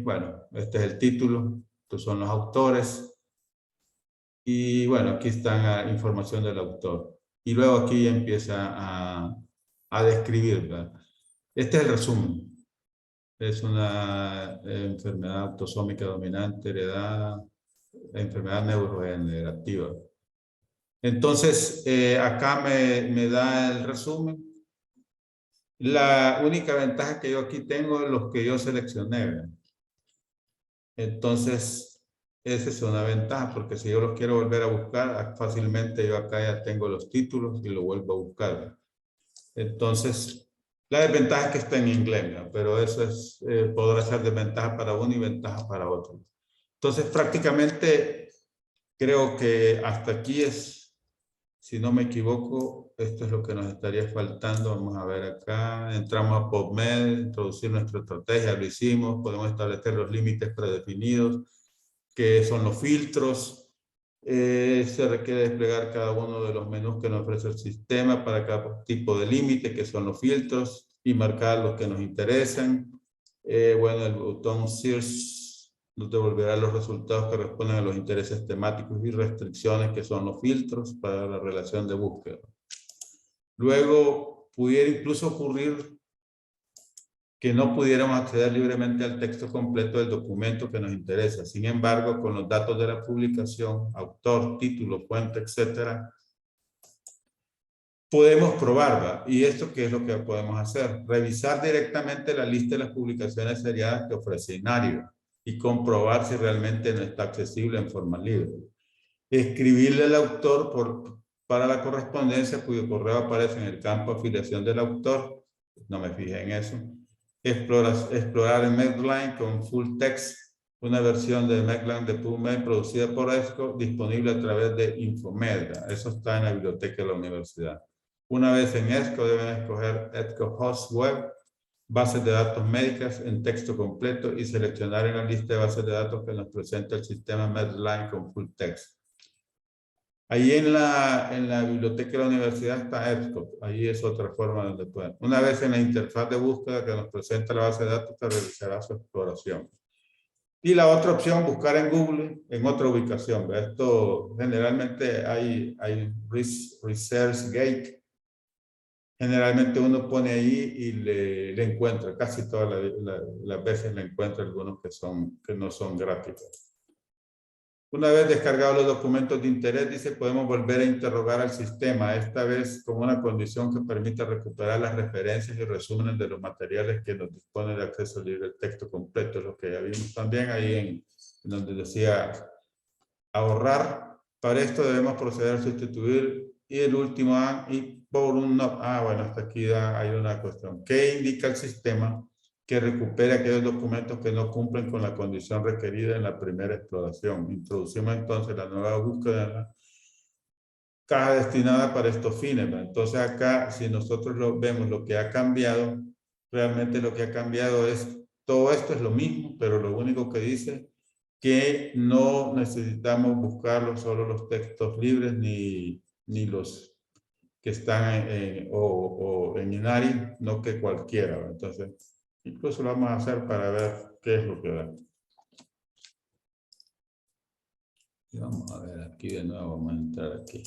Bueno, este es el título, estos son los autores, y bueno, aquí está la información del autor. Y luego aquí empieza a describir, ¿verdad? Este es el resumen. Es una enfermedad autosómica dominante heredada, enfermedad neurodegenerativa. Entonces, acá me da el resumen. La única ventaja que yo aquí tengo es los que yo seleccioné, ¿verdad? Entonces, esa es una ventaja, porque si yo los quiero volver a buscar, fácilmente yo acá ya tengo los títulos y lo vuelvo a buscar, ¿verdad? Entonces, la desventaja es que está en inglés, ¿verdad? Pero eso es, podrá ser desventaja para uno y ventaja para otro. Entonces, prácticamente, creo que hasta aquí es, si no me equivoco, esto es lo que nos estaría faltando. Vamos a ver acá, entramos a PubMed, introducir nuestra estrategia, lo hicimos, podemos establecer los límites predefinidos, que son los filtros. Se requiere desplegar cada uno de los menús que nos ofrece el sistema para cada tipo de límite, que son los filtros, y marcar los que nos interesan. Bueno, el botón Search nos devolverá los resultados que responden a los intereses temáticos y restricciones, que son los filtros para la relación de búsqueda. Luego, pudiera incluso ocurrir que no pudiéramos acceder libremente al texto completo del documento que nos interesa. Sin embargo, con los datos de la publicación, autor, título, fuente, etcétera, podemos probarla. ¿Y esto qué es lo que podemos hacer? Revisar directamente la lista de las publicaciones seriadas que ofrece INARIO y comprobar si realmente no está accesible en forma libre. Escribirle al autor para la correspondencia cuyo correo aparece en el campo de afiliación del autor. No me fijé en eso. Explorar en Medline con full text, una versión de Medline de PubMed producida por ESCO, disponible a través de Infomed. Eso está en la biblioteca de la universidad. Una vez en ESCO, deben escoger ESCO Host Web, bases de datos médicas en texto completo, y seleccionar en la lista de bases de datos que nos presenta el sistema Medline con full text. Ahí en la biblioteca de la universidad está EBSCOP. Ahí es otra forma donde pueden. Una vez en la interfaz de búsqueda que nos presenta la base de datos, se realizará su exploración. Y la otra opción, buscar en Google en otra ubicación. Esto generalmente hay ResearchGate. Generalmente uno pone ahí y le encuentra. Casi todas las veces le encuentra algunos que no son gráficos. Una vez descargados los documentos de interés, dice, podemos volver a interrogar al sistema, esta vez con una condición que permita recuperar las referencias y resúmenes de los materiales que nos dispone de acceso libre al texto completo, lo que ya vimos también ahí en donde decía ahorrar. Para esto debemos proceder a sustituir y el último y por un no. Bueno, hasta aquí hay una cuestión. ¿Qué indica el sistema? Que recupere aquellos documentos que no cumplen con la condición requerida en la primera exploración. Introducimos entonces la nueva búsqueda en la caja destinada para estos fines, ¿verdad? Entonces acá, si nosotros vemos lo que ha cambiado, realmente lo que ha cambiado es, todo esto es lo mismo, pero lo único que dice que no necesitamos buscar solo los textos libres ni los que están en Inari, no que cualquiera, ¿verdad? Entonces, incluso lo vamos a hacer para ver qué es lo que da. Y vamos a ver aquí de nuevo, vamos a entrar aquí.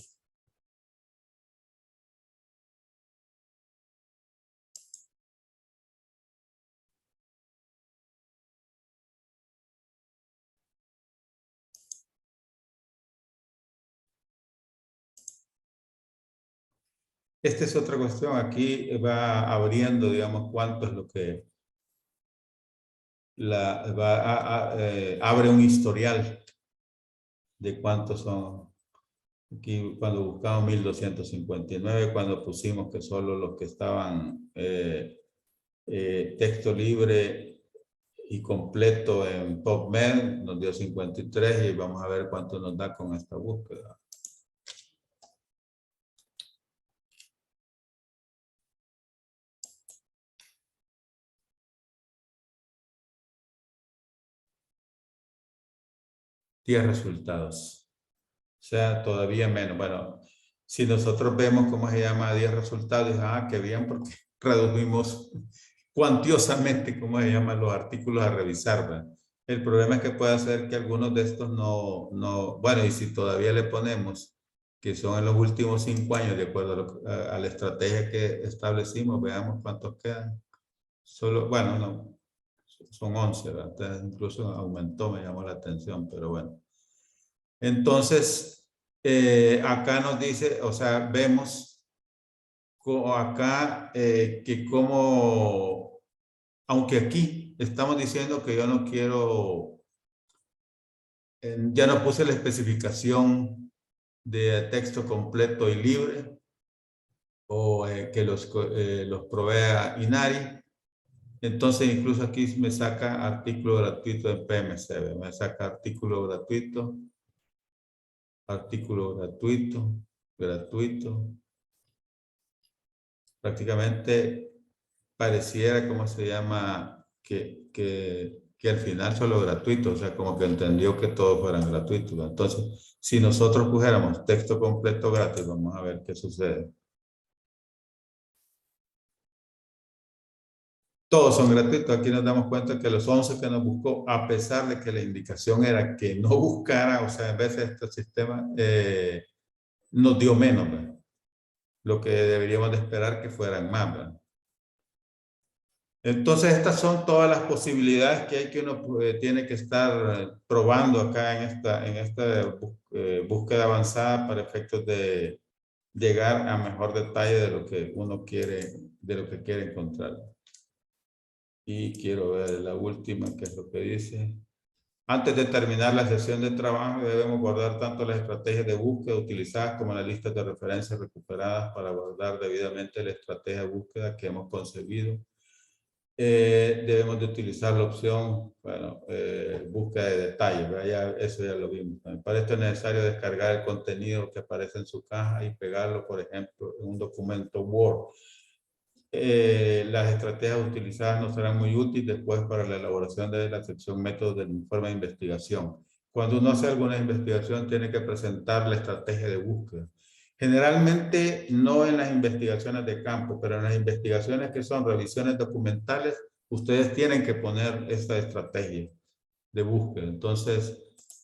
Esta es otra cuestión. Aquí va abriendo, digamos, cuánto es lo que abre un historial de cuántos son. Aquí cuando buscamos 1259, cuando pusimos que solo los que estaban texto libre y completo en PubMed nos dio 53 y vamos a ver cuánto nos da con esta búsqueda. Diez resultados. O sea, todavía menos. Bueno, si nosotros vemos cómo se llama 10 resultados, qué bien, porque redujimos cuantiosamente cómo se llaman los artículos a revisar, ¿verdad? El problema es que puede ser que algunos de estos bueno, y si todavía le ponemos que son en los últimos 5 años, de acuerdo a la estrategia que establecimos, veamos cuántos quedan. Solo, bueno, no, son 11, ¿verdad? Entonces, incluso aumentó, me llamó la atención, pero bueno. Entonces, acá nos dice, o sea, vemos acá que como, aunque aquí estamos diciendo que yo no quiero, ya no puse la especificación de texto completo y libre, o que los provea INARI. Entonces, incluso aquí me saca artículo gratuito en PMCB, me saca artículo gratuito, gratuito. Prácticamente pareciera, ¿cómo se llama? Que al final solo gratuito, o sea, como que entendió que todos fueran gratuitos. Entonces, si nosotros pusiéramos texto completo gratis, vamos a ver qué sucede. Todos son gratuitos. Aquí nos damos cuenta que los 11 que nos buscó, a pesar de que la indicación era que no buscara, o sea, en vez de este sistema, nos dio menos, ¿verdad? Lo que deberíamos de esperar que fueran más, ¿verdad? Entonces, estas son todas las posibilidades que hay que uno tiene que estar probando acá en esta búsqueda avanzada para efectos de llegar a mejor detalle de lo que uno quiere, de lo que quiere encontrar. Y quiero ver la última, que es lo que dice. Antes de terminar la sesión de trabajo, debemos guardar tanto las estrategias de búsqueda utilizadas como las listas de referencias recuperadas para guardar debidamente la estrategia de búsqueda que hemos concebido. Debemos de utilizar la opción, bueno, búsqueda de detalles, ¿verdad? Eso ya lo vimos. Para esto es necesario descargar el contenido que aparece en su caja y pegarlo, por ejemplo, en un documento Word. Las estrategias utilizadas no serán muy útiles después para la elaboración de la sección métodos del informe de investigación. Cuando uno hace alguna investigación, tiene que presentar la estrategia de búsqueda. Generalmente no en las investigaciones de campo, pero en las investigaciones que son revisiones documentales, ustedes tienen que poner esta estrategia de búsqueda. Entonces,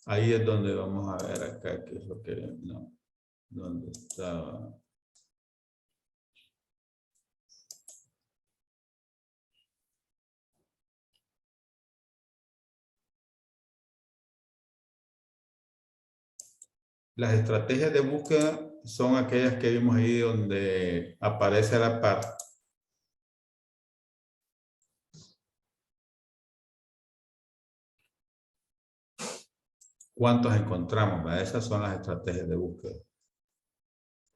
ahí es donde vamos a ver acá qué es lo que no, dónde estaba. Las estrategias de búsqueda son aquellas que vimos ahí donde aparece a la par cuántos encontramos, ¿verdad? Esas son las estrategias de búsqueda.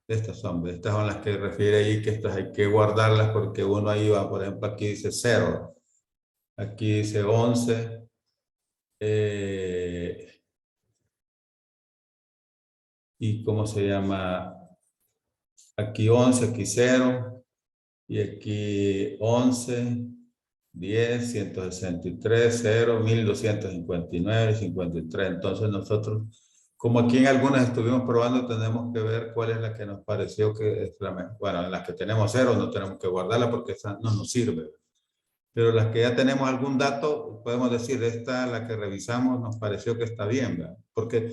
Estas son las que refiere ahí que estas hay que guardarlas porque uno ahí va, por ejemplo, aquí dice 0, aquí dice 11, y ¿cómo se llama? Aquí 11, aquí 0, y aquí 11, 10, 163, 0, 1259, 53. Entonces nosotros, como aquí en algunas estuvimos probando, tenemos que ver cuál es la que nos pareció que es la mejor. Bueno, en las que tenemos 0 no tenemos que guardarla porque esa no nos sirve. Pero las que ya tenemos algún dato, podemos decir, esta, la que revisamos, nos pareció que está bien, ¿verdad? Porque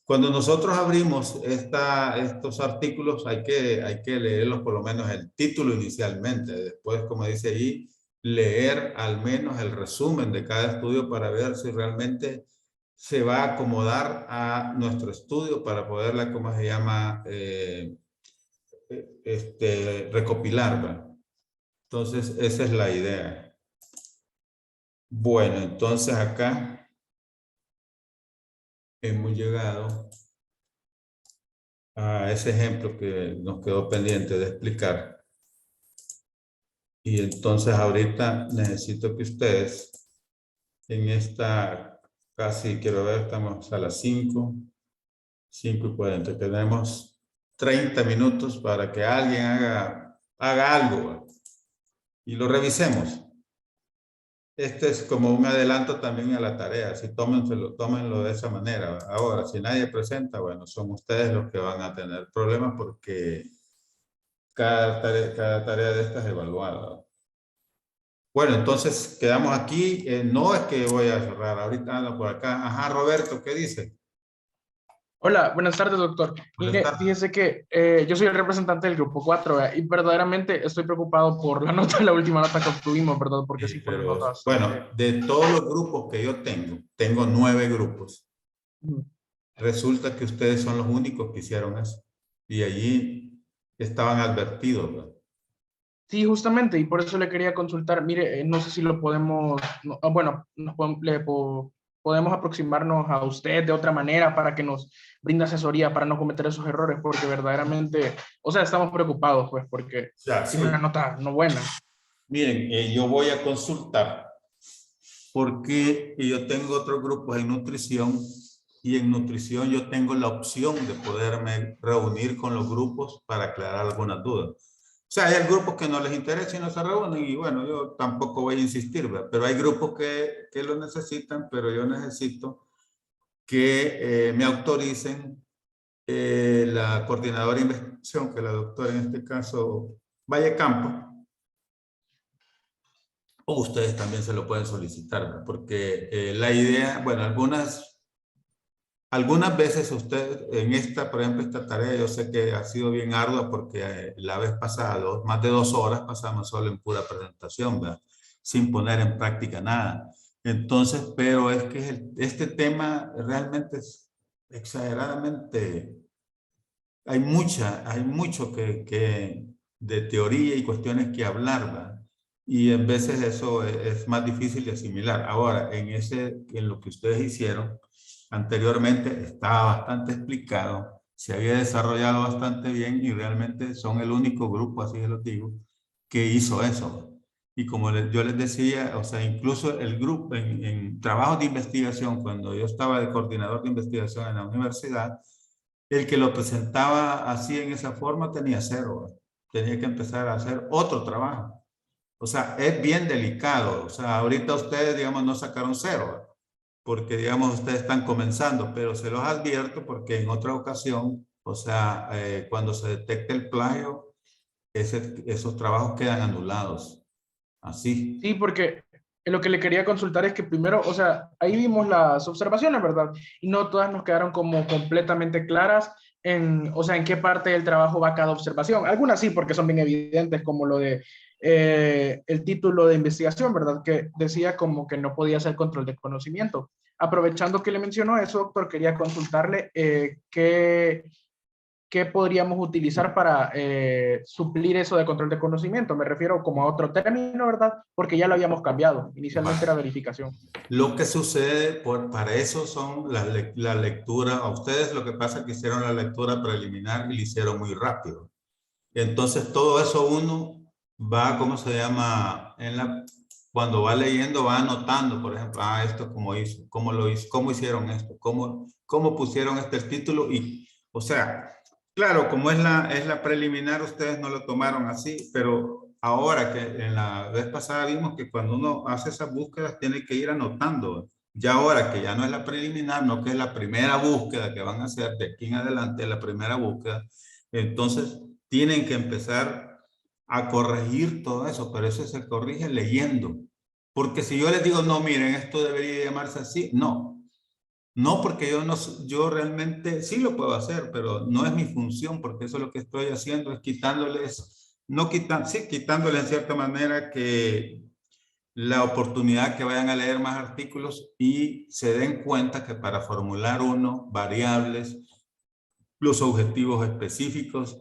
cuando nosotros abrimos estos artículos, hay que leerlos por lo menos el título inicialmente. Después, como dice ahí, leer al menos el resumen de cada estudio para ver si realmente se va a acomodar a nuestro estudio para poderla, ¿cómo se llama? recopilar, ¿verdad? Entonces, esa es la idea. Bueno, entonces acá hemos llegado a ese ejemplo que nos quedó pendiente de explicar. Y entonces ahorita necesito que ustedes en esta casi, quiero ver, estamos a las 5:40. Tenemos 30 minutos para que alguien haga algo, ¿va? Y lo revisemos. Este es como un adelanto también a la tarea, así tómenlo de esa manera. Ahora, si nadie presenta, bueno, son ustedes los que van a tener problemas porque cada tarea de estas es evaluada. Bueno, entonces quedamos aquí. No es que voy a cerrar, ahorita ando por acá. Ajá, Roberto, ¿qué dice? Hola, buenas tardes, doctor. Buenas Mire, tardes. fíjese que yo soy el representante del grupo 4 y verdaderamente estoy preocupado por la nota, la última nota que obtuvimos, ¿verdad? Porque sí fue una Pero nota bastante. bueno, de todos los grupos que yo tengo 9 grupos. Ujú. Resulta que ustedes son los únicos que hicieron eso. Y allí estaban advertidos, ¿verdad? Sí, justamente, y por eso le quería consultar. Mire, no sé si lo podemos, bueno, podemos aproximarnos a usted de otra manera para que nos brinde asesoría para no cometer esos errores, porque verdaderamente, o sea, estamos preocupados, pues, porque Ya, sí es una sí. nota no buena. Miren, yo voy a consultar porque yo tengo otros grupos en nutrición y en nutrición yo tengo la opción de poderme reunir con los grupos para aclarar algunas dudas. O sea, hay grupos que no les interesa y no se reúnen y bueno, yo tampoco voy a insistir, ¿verdad? Pero hay grupos que lo necesitan, pero yo necesito que me autoricen la coordinadora de investigación, que es la doctora en este caso, Vallecampo, o ustedes también se lo pueden solicitar, ¿verdad? Porque la idea, bueno, algunas veces usted en esta, por ejemplo, esta tarea, yo sé que ha sido bien ardua porque la vez pasada, más de 2 horas pasamos solo en pura presentación, ¿verdad? Sin poner en práctica nada. Entonces, pero es que este tema realmente es exageradamente, hay mucho de teoría y cuestiones que hablar, ¿verdad? Y en veces eso es más difícil de asimilar. Ahora, en lo que ustedes hicieron anteriormente estaba bastante explicado, se había desarrollado bastante bien y realmente son el único grupo, así se lo digo, que hizo eso. Y como yo les decía, o sea, incluso el grupo en trabajos de investigación, cuando yo estaba de coordinador de investigación en la universidad, el que lo presentaba así en esa forma tenía 0, ¿verdad? Tenía que empezar a hacer otro trabajo. O sea, es bien delicado. O sea, ahorita ustedes, digamos, no sacaron 0, ¿verdad? Porque, digamos, ustedes están comenzando, pero se los advierto porque en otra ocasión, o sea, cuando se detecte el plagio, esos trabajos quedan anulados. Así. Sí, porque lo que le quería consultar es que primero, o sea, ahí vimos las observaciones, ¿verdad? Y no todas nos quedaron como completamente claras en, o sea, en qué parte del trabajo va cada observación. Algunas sí, porque son bien evidentes, como lo de el título de investigación, ¿verdad? Que decía como que no podía ser control de conocimiento. Aprovechando que le mencionó eso, doctor, quería consultarle qué podríamos utilizar para suplir eso de control de conocimiento. Me refiero como a otro término, ¿verdad? Porque ya lo habíamos cambiado. Inicialmente era verificación. Lo que sucede para eso son la lectura. A ustedes lo que pasa es que hicieron la lectura preliminar y lo hicieron muy rápido. Entonces todo eso uno va, ¿cómo se llama? Cuando va leyendo va anotando, por ejemplo, esto cómo hizo, cómo lo hizo, cómo hicieron esto, cómo pusieron el título y, o sea, claro, como es la preliminar, ustedes no lo tomaron así, pero ahora que en la vez pasada vimos que cuando uno hace esas búsquedas tiene que ir anotando. Ya ahora que ya no es la preliminar, no que es la primera búsqueda que van a hacer de aquí en adelante, la primera búsqueda, entonces tienen que empezar a corregir todo eso, pero eso se corrige leyendo. Porque si yo les digo, no, miren, esto debería llamarse así, no, porque yo realmente sí lo puedo hacer, pero no es mi función, porque eso lo que estoy haciendo es quitándoles, no quitan, sí, quitándoles en cierta manera que la oportunidad que vayan a leer más artículos y se den cuenta que para formular variables, los objetivos específicos,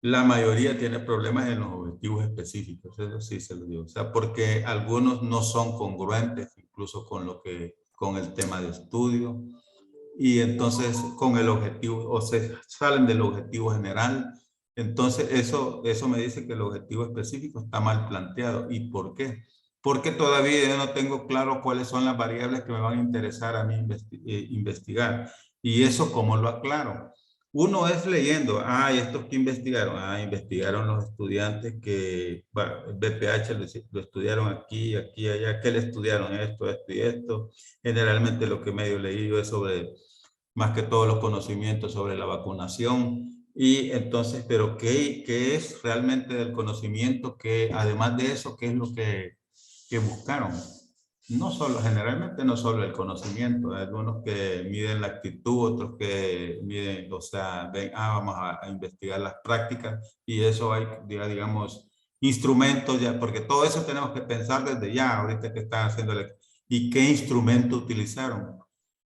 la mayoría tiene problemas en los objetivos específicos, eso sí se lo digo. O sea, porque algunos no son congruentes incluso con lo que, con el tema de estudio. Y entonces con el objetivo, o se salen del objetivo general. Entonces eso me dice que el objetivo específico está mal planteado. ¿Y por qué? Porque todavía yo no tengo claro cuáles son las variables que me van a interesar a mí investigar. Y eso, ¿cómo lo aclaro? Uno es leyendo, estos que investigaron, investigaron los estudiantes que, bueno, el BPH lo estudiaron aquí, aquí, allá, ¿qué le estudiaron? Esto, esto y esto. Generalmente lo que medio leí yo es sobre, más que todos los conocimientos sobre la vacunación. Y entonces, pero ¿qué es realmente del conocimiento? Que además de eso, ¿qué es lo que buscaron? No solo, generalmente no solo el conocimiento, hay algunos que miden la actitud, otros que miden, o sea, ven, vamos a investigar las prácticas y eso hay, digamos, instrumentos ya, porque todo eso tenemos que pensar desde ya, ahorita que están haciendo y qué instrumento utilizaron.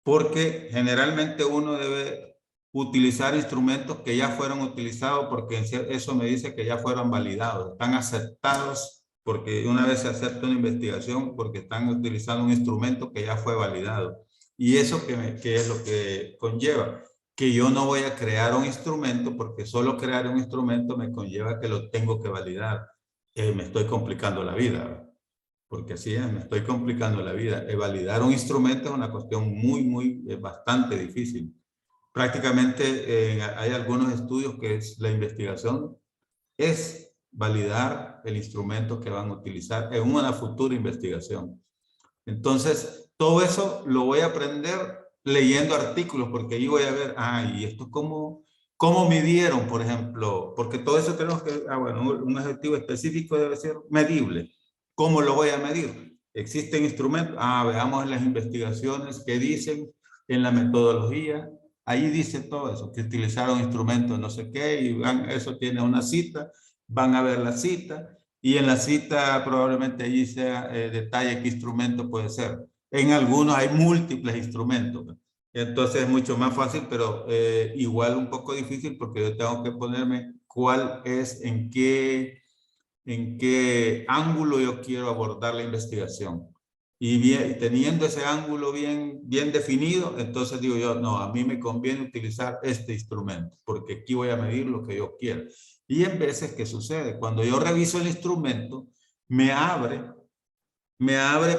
Porque generalmente uno debe utilizar instrumentos que ya fueron utilizados porque eso me dice que ya fueron validados, están aceptados porque una vez se acepta una investigación porque están utilizando un instrumento que ya fue validado. Y eso que es lo que conlleva, que yo no voy a crear un instrumento porque solo crear un instrumento me conlleva que lo tengo que validar. Me estoy complicando la vida, ¿verdad? Porque así es, me estoy complicando la vida. Validar un instrumento es una cuestión bastante difícil. Prácticamente hay algunos estudios que es la investigación es validar el instrumento que van a utilizar en una futura investigación. Entonces, todo eso lo voy a aprender leyendo artículos, porque ahí voy a ver, y esto cómo midieron, por ejemplo, porque todo eso tenemos que, bueno, un objetivo específico debe ser medible. ¿Cómo lo voy a medir? Existen instrumentos, veamos las investigaciones que dicen en la metodología, ahí dice todo eso, que utilizaron instrumentos no sé qué, y eso tiene una cita, van a ver la cita, y en la cita probablemente allí sea detalle qué instrumento puede ser. En algunos hay múltiples instrumentos, ¿no? Entonces es mucho más fácil, pero igual un poco difícil porque yo tengo que ponerme cuál es, en qué ángulo yo quiero abordar la investigación. Y bien, teniendo ese ángulo bien definido, entonces digo yo, no, a mí me conviene utilizar este instrumento, porque aquí voy a medir lo que yo quiero. Y en veces, ¿qué sucede? Cuando yo reviso el instrumento, me abre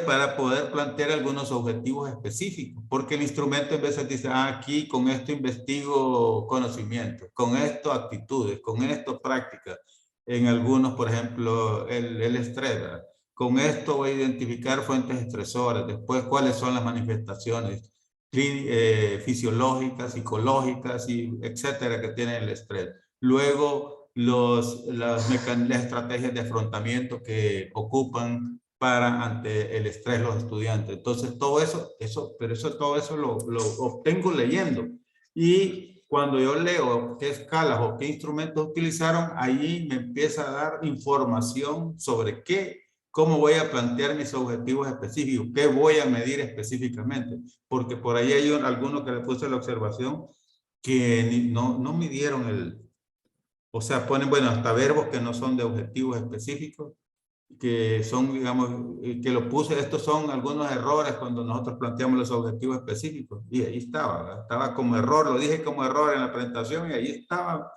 para poder plantear algunos objetivos específicos, porque el instrumento en veces dice, aquí con esto investigo conocimiento, con esto actitudes, con esto prácticas. En algunos, por ejemplo, el estrés, ¿verdad? Con esto voy a identificar fuentes estresoras, después cuáles son las manifestaciones fisiológicas, psicológicas, y etcétera, que tiene el estrés. Luego, las estrategias de afrontamiento que ocupan ante el estrés los estudiantes. Entonces, todo eso lo obtengo leyendo. Y cuando yo leo qué escalas o qué instrumentos utilizaron, ahí me empieza a dar información sobre cómo voy a plantear mis objetivos específicos, qué voy a medir específicamente. Porque por ahí hay alguno que le puse la observación que no midieron o sea, ponen, bueno, hasta verbos que no son de objetivos específicos, que son, digamos, que lo puse, estos son algunos errores cuando nosotros planteamos los objetivos específicos. Y ahí estaba, ¿verdad? Estaba como error, lo dije como error en la presentación y ahí estaba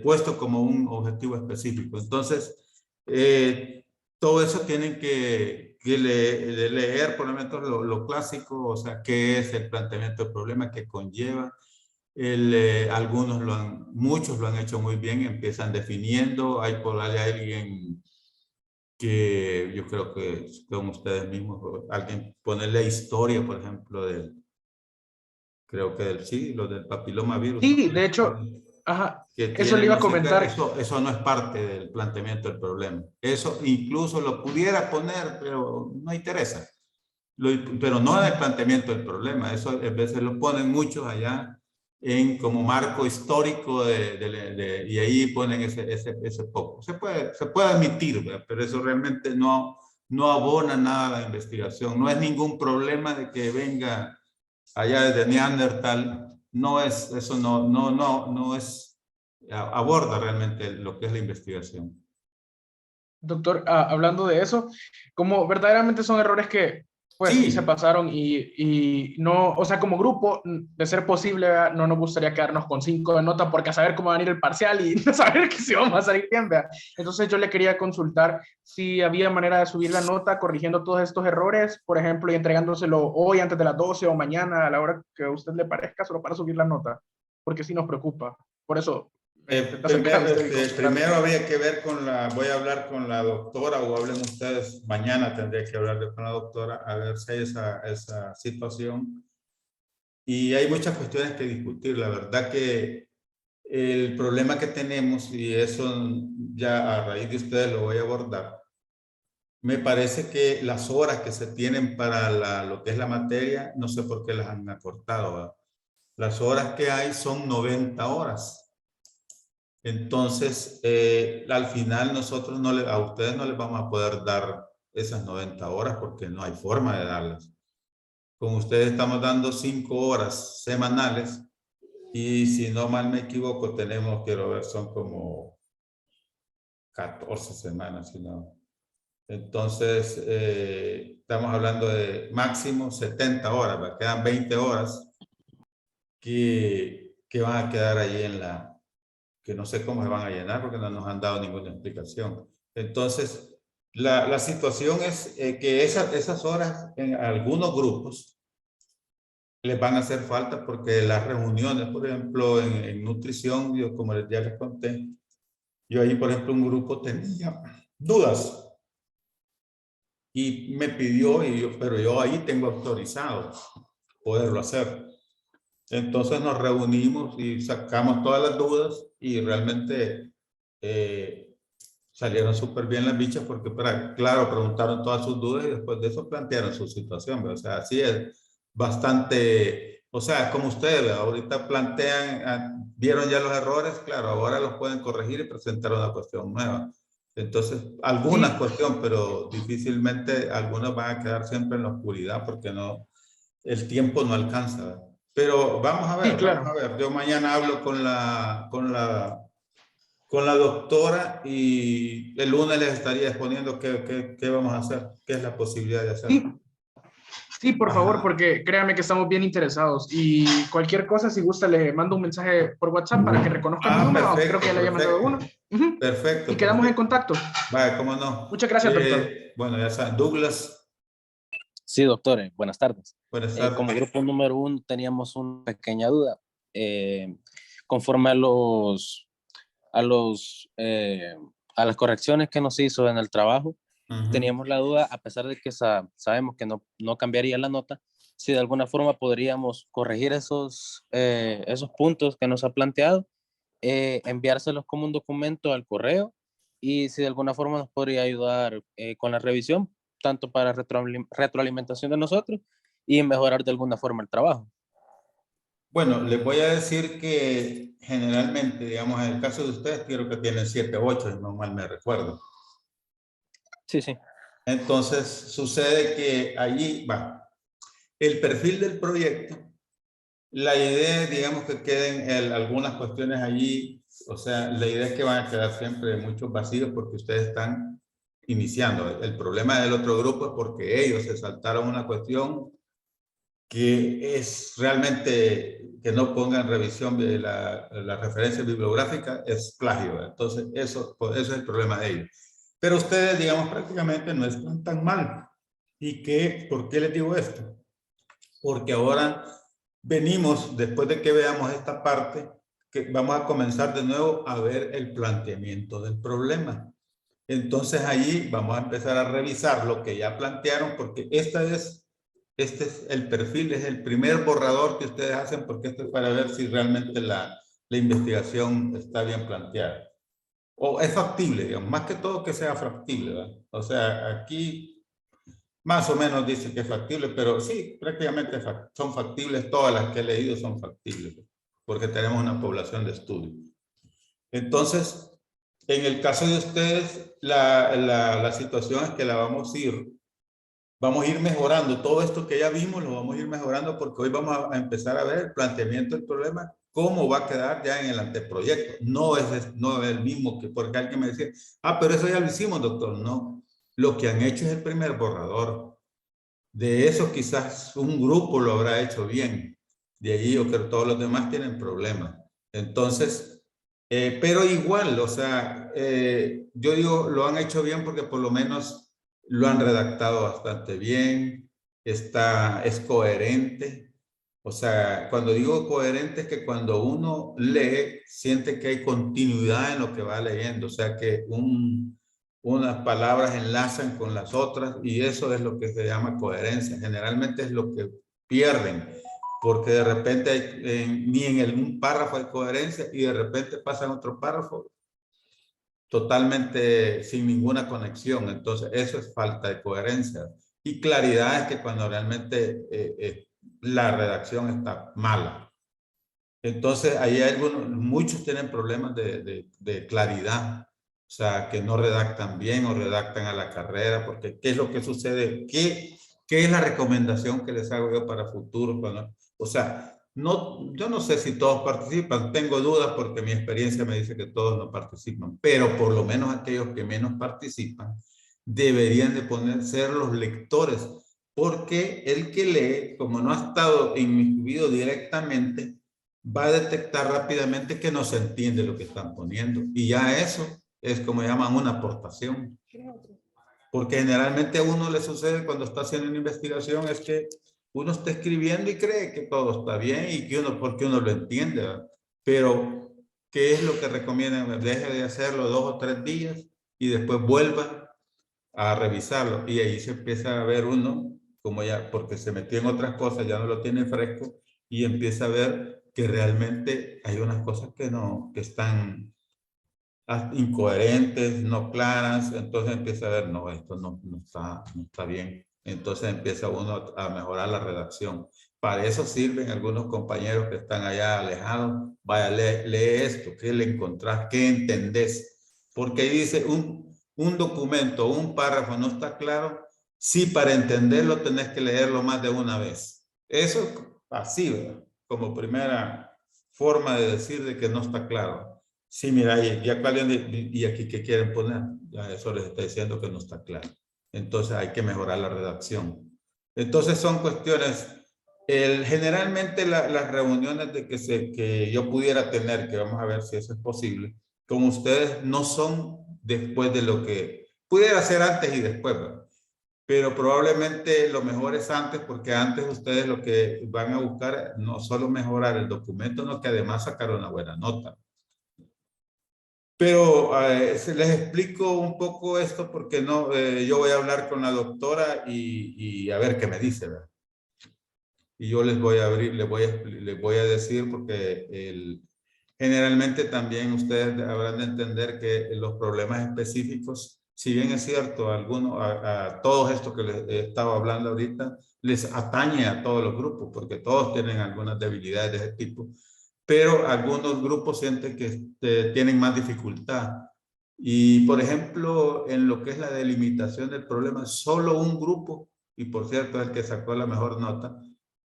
puesto como un objetivo específico. Entonces, todo eso tienen que leer, por lo menos lo clásico, o sea, qué es el planteamiento del problema, qué conlleva. Muchos lo han hecho muy bien, empiezan definiendo, hay por ahí alguien que yo creo que son ustedes mismos, alguien ponerle historia, por ejemplo, creo que lo del papiloma virus. Sí, de hecho, ajá, Que eso le tiene iba a no sé qué, comentar. eso no es parte del planteamiento del problema. Eso incluso lo pudiera poner, pero no interesa. Pero no en el planteamiento del problema. Eso a veces lo ponen muchos allá como marco histórico y ahí ponen ese poco. Se puede admitir, ¿verdad? Pero eso realmente no abona nada a la investigación. No es ningún problema de que venga allá desde Neandertal. No es, eso no es aborda realmente lo que es la investigación. Doctor, hablando de eso, como verdaderamente son errores que pues sí se Sí, pasaron y no, o sea, como grupo, de ser posible, ¿verdad? No nos gustaría quedarnos con 5 de nota porque a saber cómo va a venir el parcial y no saber que si vamos a salir bien, ¿verdad? Entonces yo le quería consultar si había manera de subir la nota corrigiendo todos estos errores, por ejemplo, y entregándoselo hoy antes de las 12 o mañana a la hora que a usted le parezca, solo para subir la nota, porque sí nos preocupa. Por eso me intenté acercar a usted y consultar. primero habría que ver voy a hablar con la doctora o hablen ustedes, mañana tendría que hablar con la doctora a ver si hay esa situación. Y hay muchas cuestiones que discutir. La verdad que el problema que tenemos, y eso ya a raíz de ustedes lo voy a abordar, me parece que las horas que se tienen para lo que es la materia, no sé por qué las han acortado, ¿verdad? Las horas que hay son 90 horas. Entonces, al final nosotros a ustedes no les vamos a poder dar esas 90 horas porque no hay forma de darlas. Con ustedes estamos dando 5 horas semanales y si no mal me equivoco tenemos, quiero ver, son como 14 semanas, si no. Entonces, estamos hablando de máximo 70 horas, ¿verdad? Quedan 20 horas que van a quedar ahí que no sé cómo se van a llenar porque no nos han dado ninguna explicación. Entonces, la situación es que esas horas en algunos grupos les van a hacer falta porque las reuniones, por ejemplo, en nutrición, yo como ya les conté, yo ahí, por ejemplo, un grupo tenía dudas y me pidió, pero yo ahí tengo autorizado poderlo hacer. Entonces nos reunimos y sacamos todas las dudas y realmente salieron súper bien las bichas porque, claro, preguntaron todas sus dudas y después de eso plantearon su situación, ¿verdad? O sea, así es bastante, o sea, como ustedes, ¿verdad? Ahorita plantean, vieron ya los errores, claro, ahora los pueden corregir y presentar una cuestión nueva. Entonces, algunas Sí, cuestiones, pero difícilmente algunas van a quedar siempre en la oscuridad porque no, el tiempo no alcanza, ¿verdad? Pero vamos a sí, ver, vamos a claro. ver. Yo mañana hablo con la doctora y el lunes les estaría exponiendo qué vamos a hacer, qué es la posibilidad de hacer. Sí, sí, por favor, Ajá. porque créame que estamos bien interesados. Y cualquier cosa, si gusta, le mando un mensaje por WhatsApp para que reconozca mi número, aunque creo que Perfecto, ya le haya mandado perfecto. uno. Ujú. Y Perfecto, quedamos en perfecto. contacto. Vale, cómo no. Muchas gracias, doctor. Bueno, ya saben, Douglas, Sí, doctor, buenas tardes. buenas Como tardes. grupo número 1 teníamos una pequeña duda. Conforme a las correcciones que nos hizo en el trabajo, teníamos la duda, a pesar de que sabemos que no cambiaría la nota, si de alguna forma podríamos corregir esos puntos que nos ha planteado, enviárselos como un documento al correo y si de alguna forma nos podría ayudar con la revisión, tanto para retroalimentación de nosotros y mejorar de alguna forma el trabajo. Bueno, les voy a decir que generalmente, digamos, en el caso de ustedes, quiero que tienen 7, 8, si no mal me recuerdo. Sí, sí. Entonces, sucede que allí va el perfil del proyecto. La idea es, digamos, que queden algunas cuestiones allí. O sea, la idea es que van a quedar siempre muchos vacíos porque ustedes están iniciando. El problema del otro grupo es porque ellos se saltaron una cuestión que es realmente que no pongan revisión de la referencia bibliográfica, es plagio. Entonces, eso es el problema de ellos. Pero ustedes, digamos, prácticamente no están tan mal. ¿Por qué les digo esto? Porque ahora venimos, después de que veamos esta parte, que vamos a comenzar de nuevo a ver el planteamiento del problema. Entonces allí vamos a empezar a revisar lo que ya plantearon, porque este es el perfil, es el primer borrador que ustedes hacen, porque esto es para ver si realmente la investigación está bien planteada. O es factible, digamos, más que todo que sea factible, ¿verdad? O sea, aquí más o menos dice que es factible, pero sí, prácticamente son factibles, todas las que he leído son factibles, porque tenemos una población de estudio. Entonces, en el caso de ustedes, la situación es que vamos a ir mejorando. Todo esto que ya vimos lo vamos a ir mejorando porque hoy vamos a empezar a ver el planteamiento del problema cómo va a quedar ya en el anteproyecto. No es el mismo que porque alguien me decía, pero eso ya lo hicimos, doctor. No, lo que han hecho es el primer borrador. De eso quizás un grupo lo habrá hecho bien. De ahí yo creo que todos los demás tienen problemas. Entonces, pero igual, o sea, yo digo, lo han hecho bien porque por lo menos lo han redactado bastante bien, es coherente. O sea, cuando digo coherente es que cuando uno lee, siente que hay continuidad en lo que va leyendo. O sea, que unas palabras enlazan con las otras y eso es lo que se llama coherencia. Generalmente es lo que pierden, porque de repente ni en un párrafo hay coherencia y de repente pasan otro párrafo totalmente sin ninguna conexión. Entonces, eso es falta de coherencia. Y claridad es que cuando realmente la redacción está mala. Entonces, ahí hay muchos tienen problemas de claridad. O sea, que no redactan bien o redactan a la carrera, porque ¿qué es lo que sucede? ¿Qué es la recomendación que les hago yo para futuro? O sea, yo no sé si todos participan, tengo dudas porque mi experiencia me dice que todos no participan, pero por lo menos aquellos que menos participan deberían de ser los lectores, porque el que lee, como no ha estado inmiscuido directamente, va a detectar rápidamente que no se entiende lo que están poniendo. Y ya eso es como llaman una aportación. Porque generalmente a uno le sucede cuando está haciendo una investigación es que uno está escribiendo y cree que todo está bien y que porque uno lo entiende, ¿verdad? Pero, ¿qué es lo que recomiendan? Deje de hacerlo 2 o 3 días y después vuelva a revisarlo. Y ahí se empieza a ver uno, como ya, porque se metió en otras cosas, ya no lo tiene fresco y empieza a ver que realmente hay unas cosas que están incoherentes, no claras, entonces empieza a ver, no, esto no está bien. Entonces empieza uno a mejorar la redacción. Para eso sirven algunos compañeros que están allá alejados. Vaya, lee esto, ¿qué le encontrás? ¿Qué entendés? Porque ahí dice un documento, un párrafo no está claro. Sí, para entenderlo tenés que leerlo más de una vez. Eso así, ¿verdad? Como primera forma de decir de que no está claro. Sí, mira, y aquí ¿qué quieren poner? Ya eso les está diciendo que no está claro. Entonces hay que mejorar la redacción. Entonces son cuestiones, generalmente las reuniones que yo pudiera tener, que vamos a ver si eso es posible, con ustedes no son después de lo que pudiera ser antes y después, ¿verdad? Pero probablemente lo mejor es antes, porque antes ustedes lo que van a buscar no solo mejorar el documento, sino que además sacar una buena nota. Pero les explico un poco esto porque yo voy a hablar con la doctora y a ver qué me dice, ¿verdad? Y yo les voy a abrir, les voy a decir porque generalmente también ustedes habrán de entender que los problemas específicos, si bien es cierto, a todos estos que les he estado hablando ahorita, les atañe a todos los grupos porque todos tienen algunas debilidades de ese tipo. Pero algunos grupos sienten que tienen más dificultad. Y, por ejemplo, en lo que es la delimitación del problema, solo un grupo, y por cierto, el que sacó la mejor nota,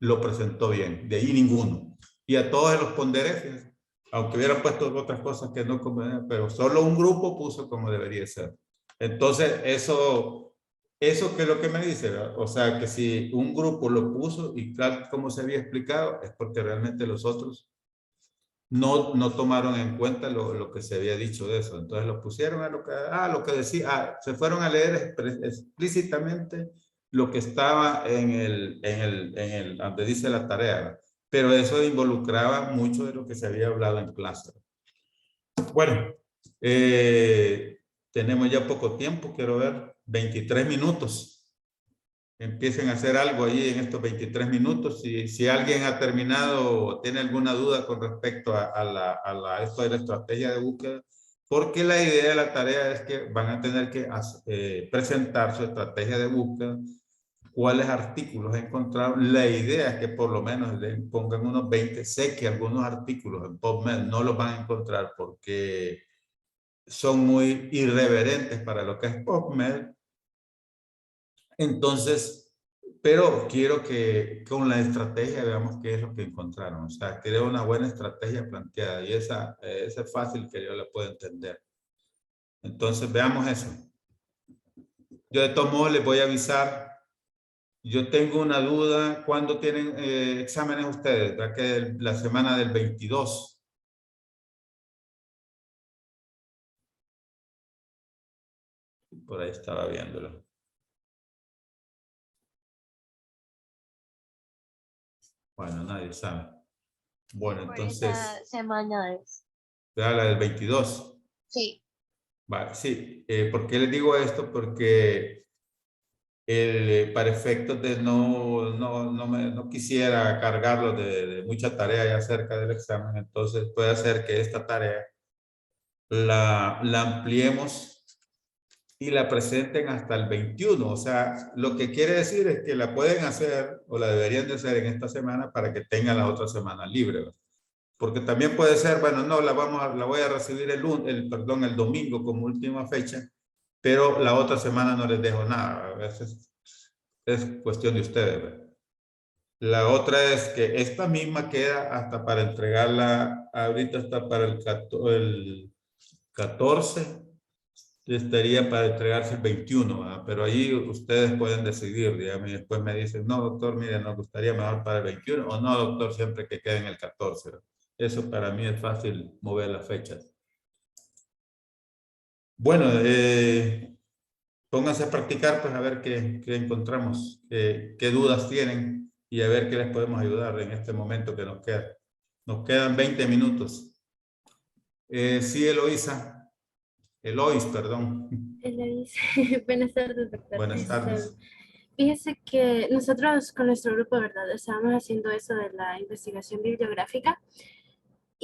lo presentó bien. De ahí ninguno. Y a todos los ponderé, aunque hubieran puesto otras cosas que no convenían, pero solo un grupo puso como debería ser. Entonces, eso que es lo que me dice, ¿verdad? O sea, que si un grupo lo puso y tal como se había explicado, es porque realmente los otros no tomaron en cuenta lo que se había dicho de eso. Entonces lo pusieron a lo que decía, se fueron a leer explícitamente lo que estaba donde dice la tarea, pero eso involucraba mucho de lo que se había hablado en clase. Bueno, tenemos ya poco tiempo, quiero ver, 23 minutos. Empiecen a hacer algo ahí en estos 23 minutos. Si alguien ha terminado o tiene alguna duda con respecto a esto de la estrategia de búsqueda, porque la idea de la tarea es que van a tener que presentar su estrategia de búsqueda, cuáles artículos encontraron. La idea es que por lo menos le pongan unos 20. Sé que algunos artículos en PubMed no los van a encontrar porque son muy irreverentes para lo que es PubMed. Entonces, pero quiero que con la estrategia veamos qué es lo que encontraron. O sea, creo una buena estrategia planteada y esa es fácil que yo la pueda entender. Entonces, veamos eso. Yo de todos modos les voy a avisar. Yo tengo una duda. ¿Cuándo tienen exámenes ustedes? ¿Verdad que la semana del 22? Por ahí estaba viéndolo. Bueno, nadie sabe. Bueno, Por entonces, esa semana es. ¿verdad? La del 22. Sí. Vale, sí. ¿Por qué les digo esto? Porque para efectos de no quisiera cargarlo de mucha tarea ya cerca del examen, entonces puede ser que esta tarea la ampliemos y la presenten hasta el 21. O sea, lo que quiere decir es que la pueden hacer o la deberían de hacer en esta semana para que tengan la otra semana libre, ¿verdad? Porque también puede ser, bueno, no, la voy a recibir el domingo como última fecha, pero la otra semana no les dejo nada. A veces es cuestión de ustedes, ¿verdad? La otra es que esta misma queda hasta para entregarla, ahorita está para el 14, estaría para entregarse el 21, ¿verdad? Pero ahí ustedes pueden decidir, digamos, y después me dicen, no, doctor, mire, nos gustaría mejor para el 21, o no, doctor, siempre que quede en el 14, ¿verdad? Eso para mí es fácil mover las fechas. Bueno, pónganse a practicar, pues a ver qué encontramos, qué dudas tienen y a ver qué les podemos ayudar en este momento que nos queda. Nos quedan 20 minutos. Sí, Eloís, perdón. Eloís, buenas tardes, doctor. Buenas tardes. Fíjese que nosotros con nuestro grupo, ¿verdad? Estábamos haciendo eso de la investigación bibliográfica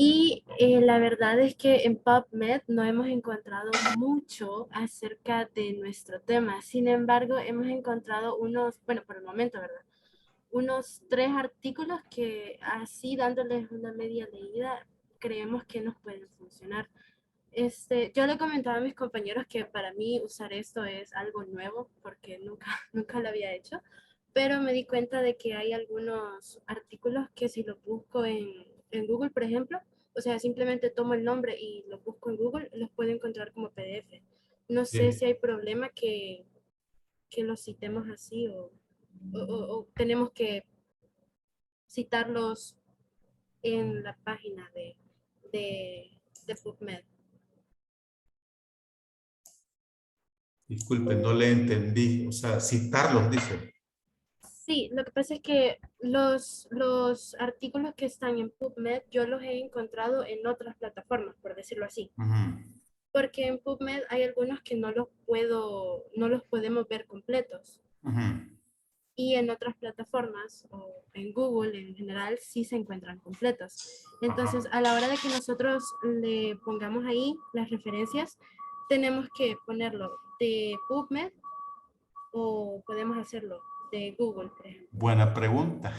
y la verdad es que en PubMed no hemos encontrado mucho acerca de nuestro tema. Sin embargo, hemos encontrado unos, bueno, por el momento, ¿verdad? Unos 3 artículos que así dándoles una media leída creemos que nos pueden funcionar. Yo le comentaba a mis compañeros que para mí usar esto es algo nuevo porque nunca, nunca lo había hecho, pero me di cuenta de que hay algunos artículos que si los busco en Google, por ejemplo, o sea, simplemente tomo el nombre y lo busco en Google, los puedo encontrar como PDF. No sé si hay problema que los citemos así o tenemos que citarlos en la página de PubMed. Disculpen, no le entendí. O sea, citarlos, dice. Sí, lo que pasa es que los artículos que están en PubMed yo los he encontrado en otras plataformas, por decirlo así. Ujú. Porque en PubMed hay algunos que no los podemos ver completos. Ujú. Y en otras plataformas o en Google en general sí se encuentran completos. Entonces, Ajá. a la hora de que nosotros le pongamos ahí las referencias, tenemos que ponerlo de PubMed o podemos hacerlo de Google, por ejemplo. Buena pregunta.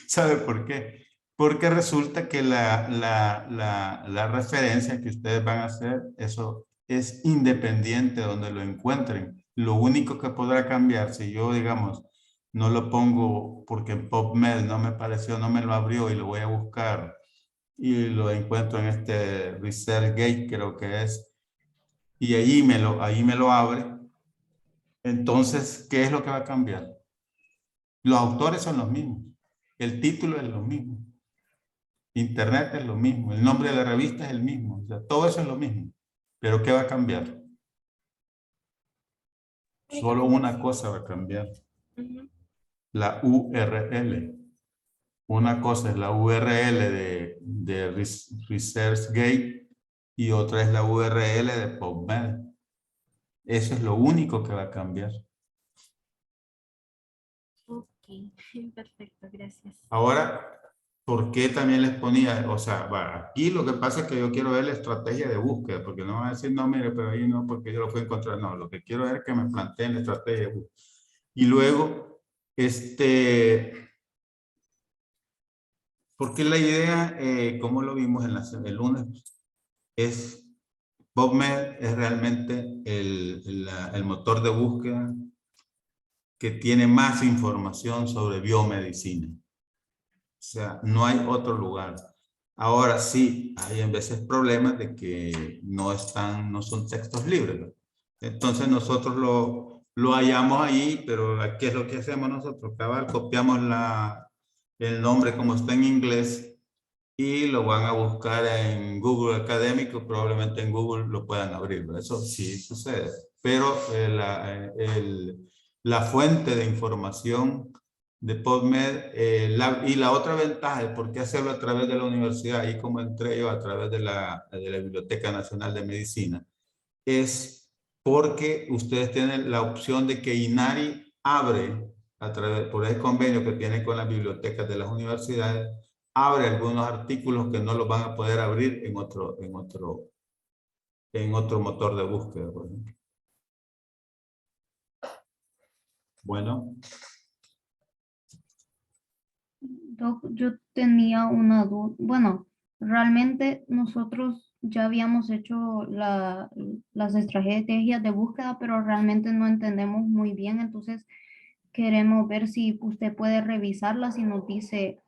¿Sabe por qué? Porque resulta que la referencia que ustedes van a hacer, eso es independiente de donde lo encuentren. Lo único que podrá cambiar, si yo, digamos, no lo pongo porque en PubMed no me pareció, no me lo abrió y lo voy a buscar y lo encuentro en este ResearchGate, creo que es, y ahí me lo abre. Entonces, ¿qué es lo que va a cambiar? Los autores son los mismos. El título es lo mismo. Internet es lo mismo. El nombre de la revista es el mismo. O sea, todo eso es lo mismo. Pero ¿qué va a cambiar? Solo una cosa va a cambiar. Uh-huh. La URL. Una cosa es la URL de ResearchGate y otra es la URL de PubMed. Eso es lo único que va a cambiar. Ok, perfecto, gracias. Ahora, ¿por qué también les ponía? O sea, aquí lo que pasa es que yo quiero ver la estrategia de búsqueda, porque no van a decir, no, mire, pero ahí no, porque yo lo fui a encontrar. No, lo que quiero es que me planteen la estrategia de búsqueda. Y luego, porque la idea, como lo vimos el lunes, es, PubMed es realmente el motor de búsqueda que tiene más información sobre biomedicina. O sea, no hay otro lugar. Ahora sí, hay en veces problemas de que no son textos libres, ¿no? Entonces nosotros lo hallamos ahí, pero ¿qué es lo que hacemos nosotros? Cabal, copiamos el nombre como está en inglés y lo van a buscar en Google Académico, probablemente en Google lo puedan abrir, ¿no? Eso sí sucede. Pero la fuente de información de PubMed y la otra ventaja de por qué hacerlo a través de la universidad, ahí como entré yo a través de la Biblioteca Nacional de Medicina, es porque ustedes tienen la opción de que INARI abre, por el convenio que tiene con las bibliotecas de las universidades, abre algunos artículos que no los van a poder abrir en otro motor de búsqueda, por ejemplo. Bueno. Doc, yo tenía una duda. Bueno, realmente nosotros ya habíamos hecho las estrategias de búsqueda, pero realmente no entendemos muy bien. Entonces, queremos ver si usted puede revisarlas y nos dice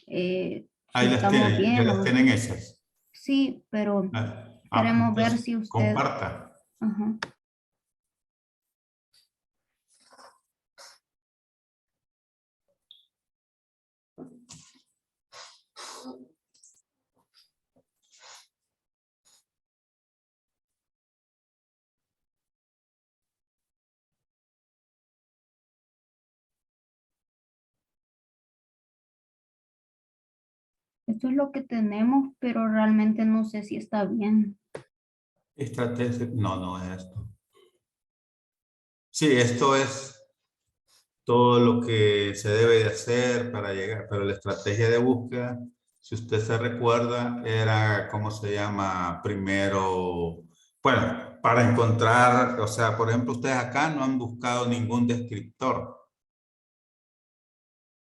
si Ahí las estamos tienen, ya bien. las tienen hechas. Sí, pero queremos ver entonces, si usted... comparta. Ajá. Esto es lo que tenemos, pero realmente no sé si está bien. No es esto. Sí, esto es todo lo que se debe de hacer para llegar, pero la estrategia de búsqueda, si usted se recuerda, era, ¿cómo se llama? Primero, bueno, para encontrar, o sea, por ejemplo, ustedes acá no han buscado ningún descriptor.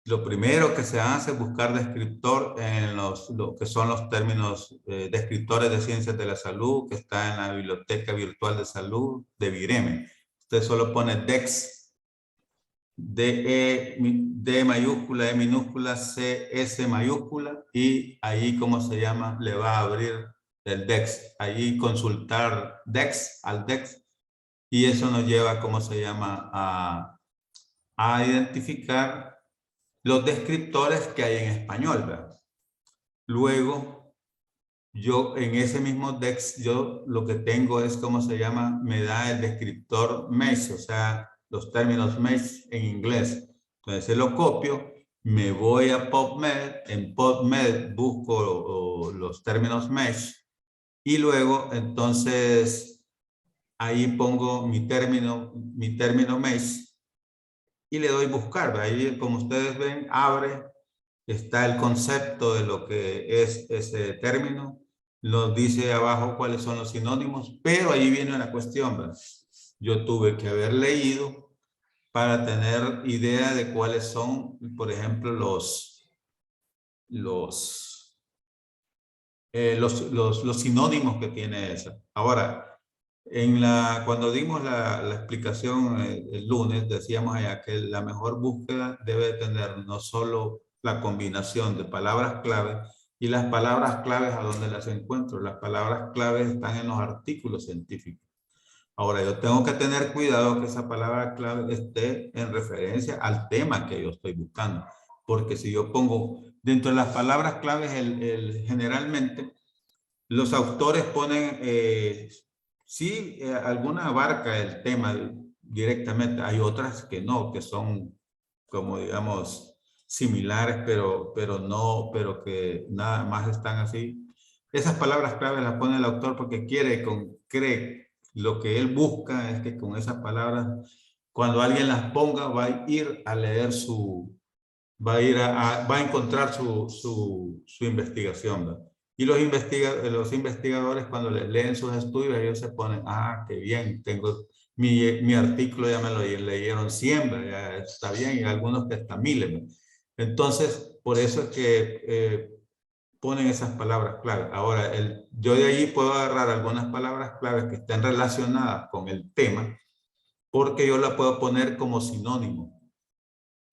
Lo primero que se hace es buscar descriptor en lo que son los términos descriptores de ciencias de la salud, que está en la Biblioteca Virtual de Salud de Vireme. Usted solo pone DEX, D mayúscula, E minúscula, C, S mayúscula, y ahí, ¿cómo se llama? Le va a abrir el DEX. Ahí consultar DEX al DEX, y eso nos lleva, ¿cómo se llama? A identificar los descriptores que hay en español, ¿verdad? Luego, yo en ese mismo DEX, yo lo que tengo es, ¿cómo se llama? Me da el descriptor MESH, o sea, los términos MESH en inglés. Entonces, se lo copio, me voy a PubMed, en PubMed busco los términos MESH y luego, entonces, ahí pongo mi término MESH y le doy buscar. Ahí, como ustedes ven, abre, está el concepto de lo que es ese término, nos dice abajo cuáles son los sinónimos, pero ahí viene una cuestión, ¿verdad? Yo tuve que haber leído para tener idea de cuáles son, por ejemplo, los sinónimos que tiene esa. Ahora, cuando dimos la explicación el lunes, decíamos allá que la mejor búsqueda debe tener no solo la combinación de palabras clave, y las palabras claves, ¿a dónde las encuentro? Las palabras claves están en los artículos científicos. Ahora, yo tengo que tener cuidado que esa palabra clave esté en referencia al tema que yo estoy buscando. Porque si yo pongo dentro de las palabras claves, generalmente los autores ponen, sí, alguna abarca el tema directamente. Hay otras que no, que son como digamos similares, pero pero que nada más están así. Esas palabras claves las pone el autor porque cree, lo que él busca es que con esas palabras, cuando alguien las ponga, va a ir a leer va a encontrar su investigación, ¿verdad? Y los investigadores, cuando les leen sus estudios, ellos se ponen, qué bien, tengo mi artículo, ya me lo leyeron 100, ya está bien, y algunos que hasta 1000, ¿verdad? Entonces, por eso es que ponen esas palabras clave. Ahora, yo de ahí puedo agarrar algunas palabras claves que estén relacionadas con el tema porque yo la puedo poner como sinónimo.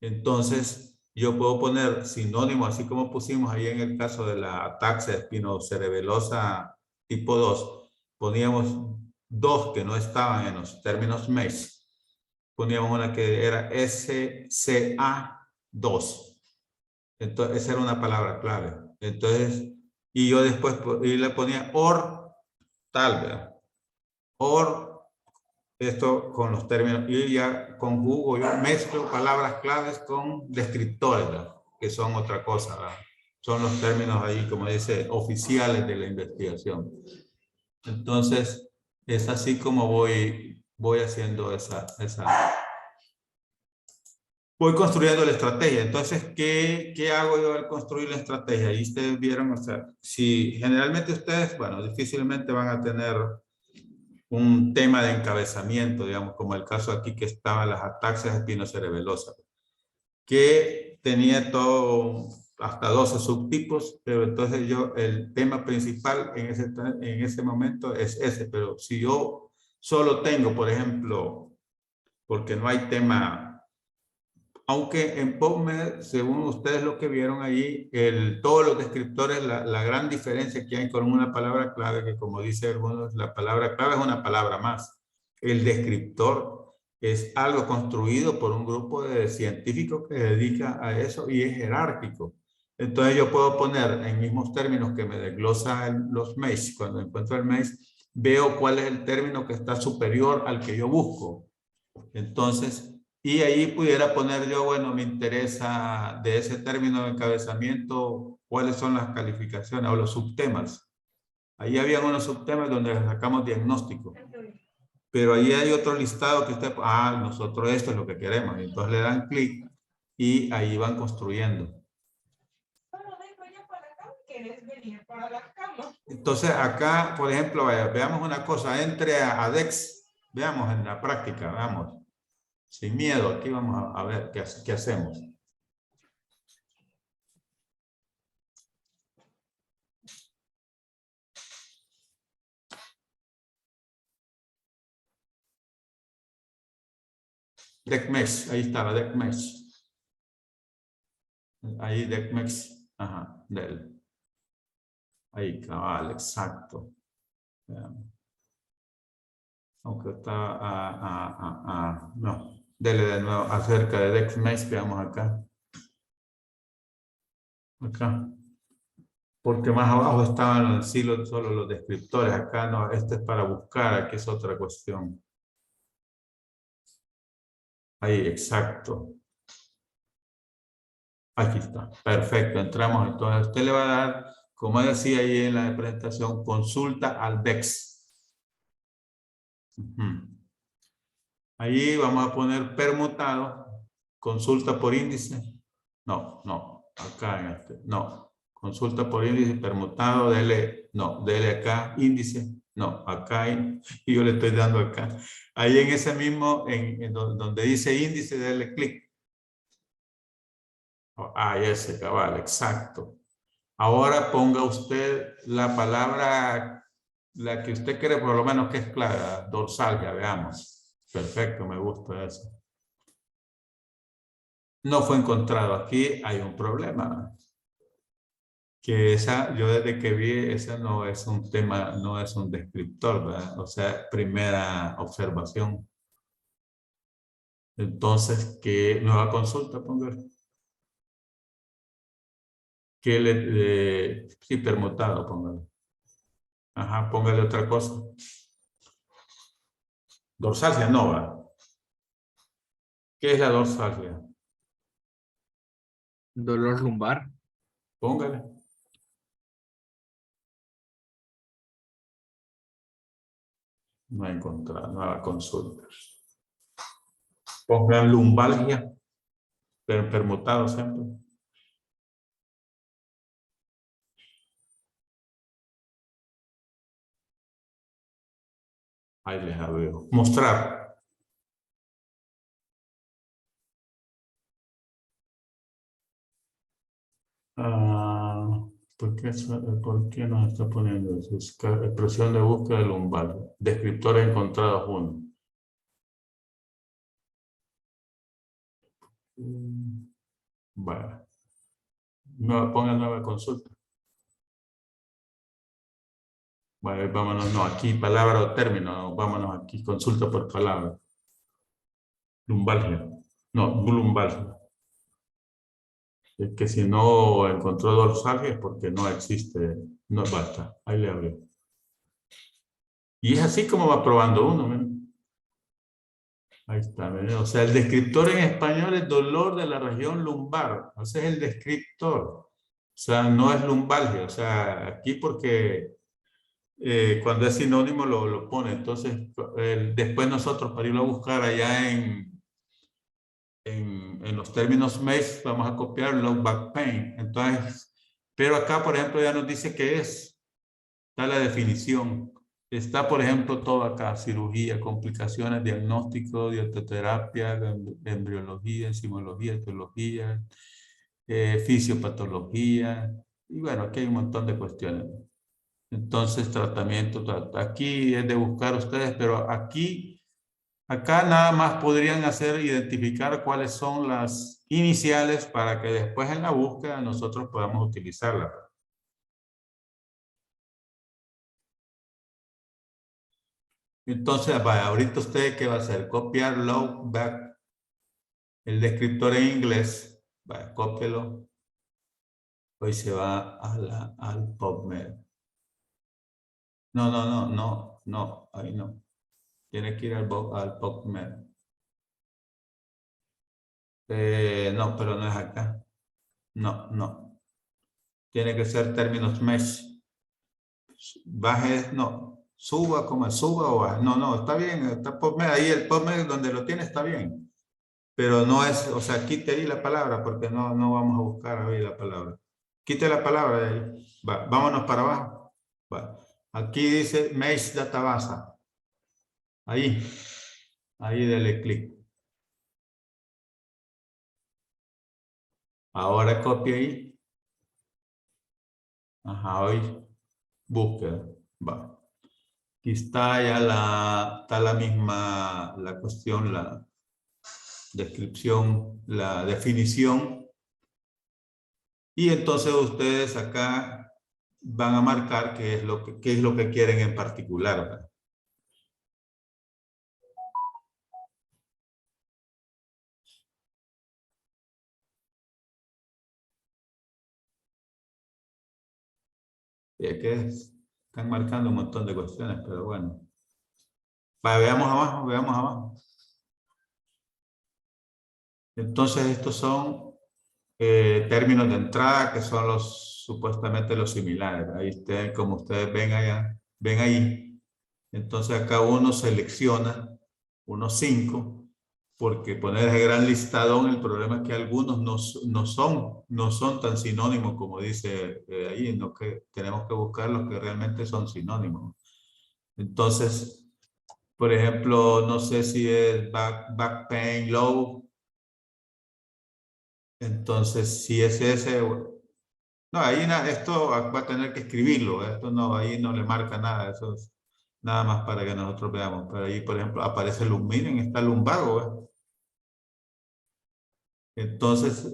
Entonces, yo puedo poner sinónimo, así como pusimos ahí en el caso de la ataxia espinocerebelosa tipo 2. Poníamos dos que no estaban en los términos MES. Poníamos una que era SCA2. Entonces, esa era una palabra clave. Entonces, y yo después y le ponía OR tal, ¿verdad? OR esto con los términos, y ya conjugo, yo mezclo palabras claves con descriptores, ¿verdad? Que son otra cosa, ¿verdad? Son los términos ahí, como dice, oficiales de la investigación. Entonces, es así como voy haciendo voy construyendo la estrategia. Entonces, ¿qué hago yo al construir la estrategia? Ahí ustedes vieron, o sea, si generalmente ustedes, bueno, difícilmente van a tener un tema de encabezamiento, digamos, como el caso aquí que estaban las ataxias espinocerebelosas, que tenía todo, hasta 12 subtipos, pero entonces yo, el tema principal en ese momento es ese, pero si yo solo tengo, por ejemplo, porque no hay tema, aunque en PubMed, según ustedes lo que vieron allí, todos los descriptores, la gran diferencia que hay con una palabra clave, que como dice algunos, la palabra clave es una palabra más. El descriptor es algo construido por un grupo de científicos que se dedica a eso y es jerárquico. Entonces yo puedo poner en mismos términos que me desglosa los MEIS. Cuando encuentro el MEIS, veo cuál es el término que está superior al que yo busco. Entonces, y ahí pudiera poner yo, bueno, me interesa de ese término de encabezamiento, cuáles son las calificaciones o los subtemas. Ahí había unos subtemas donde sacamos diagnóstico. Pero ahí hay otro listado que usted, nosotros esto es lo que queremos. Y entonces le dan clic y ahí van construyendo. Entonces acá, por ejemplo, veamos una cosa, entre a DEX, veamos en la práctica, veamos. Sin miedo, aquí vamos a ver qué hacemos. DECMEX, ahí estaba, DECMEX. Ahí DECMEX, ajá, del. Ahí, cabal, exacto. Aunque está, no, dele de nuevo acerca de DECMEX, veamos acá. Acá. Porque más abajo estaban solo los descriptores. Acá no, este es para buscar, aquí es otra cuestión. Ahí, exacto. Aquí está, perfecto, entramos. Entonces usted le va a dar, como decía ahí en la presentación, consulta al DEX. Ahí vamos a poner permutado, consulta por índice. No, acá en este, no. Consulta por índice, permutado, dele acá, índice, no, acá, y yo le estoy dando acá. Ahí en ese mismo, donde dice índice, dele clic. Ese cabal, exacto. Ahora ponga usted la palabra, la que usted quiere, por lo menos que es clara, dorsalgia, veamos. Perfecto, me gusta eso. No fue encontrado. Aquí hay un problema. Que yo desde que vi, esa no es un tema, no es un descriptor, ¿verdad? O sea, primera observación. Entonces, ¿qué nueva consulta? Póngale. Sí, permutado, póngale. Ajá, póngale otra cosa. Dorsalgia no va. ¿Qué es la dorsalgia? Dolor lumbar. Póngale. No he encontrado nueva consulta. Pongan lumbalgia, pero permutado siempre. Ahí les veo. Mostrar. ¿Por qué nos está poniendo eso? Expresión de búsqueda lumbar. Descriptores encontrados 1. Bueno. No, ponga nueva consulta. Bueno, vámonos, no, aquí palabra o término, vámonos aquí, consulta por palabra. Lumbalgia. No, lumbalgia. Es que si no encontró dorsalgia es porque no existe, no basta, ahí le abrió. Y es así como va probando uno, ¿ven? Ahí está, ¿ven? O sea, el descriptor en español es dolor de la región lumbar, ese es el descriptor. O sea, no es lumbalgia, o sea, aquí porque cuando es sinónimo lo pone, entonces después nosotros para irlo a buscar allá en los términos MES vamos a copiar low back pain. Entonces, pero acá, por ejemplo, ya nos dice qué es. Está la definición. Está, por ejemplo, todo acá. Cirugía, complicaciones, diagnóstico, dietoterapia, embriología, enzimología, etiología, fisiopatología. Y bueno, aquí hay un montón de cuestiones. Entonces, tratamiento. Aquí es de buscar ustedes, pero acá nada más podrían hacer identificar cuáles son las iniciales para que después en la búsqueda nosotros podamos utilizarla. Entonces, vaya, ahorita usted ¿qué va a hacer? Copiar low back, el descriptor en inglés. Vaya, cópielo. Hoy se va al PubMed. No, ahí no. Tiene que ir al PubMed. No, pero no es acá. No. Tiene que ser términos mesh. Baje, no. Suba o baje. No, está bien. Está PubMed. Ahí el PubMed donde lo tiene está bien. Pero no es, o sea, quite ahí la palabra porque no vamos a buscar ahí la palabra. Quite la palabra de ahí. Va, vámonos para abajo. Va. Aquí dice Mesh Database. Ahí dele clic. Ahora copia ahí. Ajá, hoy búsqueda. Va. Aquí está ya está la misma, la cuestión, la descripción, la definición. Y entonces ustedes acá van a marcar qué es lo que quieren en particular, ¿verdad? Es que están marcando un montón de cuestiones, pero bueno. Veamos abajo. Entonces estos son términos de entrada que son supuestamente los similares. Ahí como ustedes ven ahí. Entonces acá uno selecciona unos 5 porque poner ese gran listadón, el problema es que algunos no son tan sinónimos como dice ahí, no que tenemos que buscar los que realmente son sinónimos. Entonces, por ejemplo, no sé si es back pain low. Entonces, si es ese, no, ahí esto va a tener que escribirlo, esto no, ahí no le marca nada, eso es nada más para que nosotros veamos. Pero ahí, por ejemplo, aparece miren, está lumbago, ¿eh? Entonces,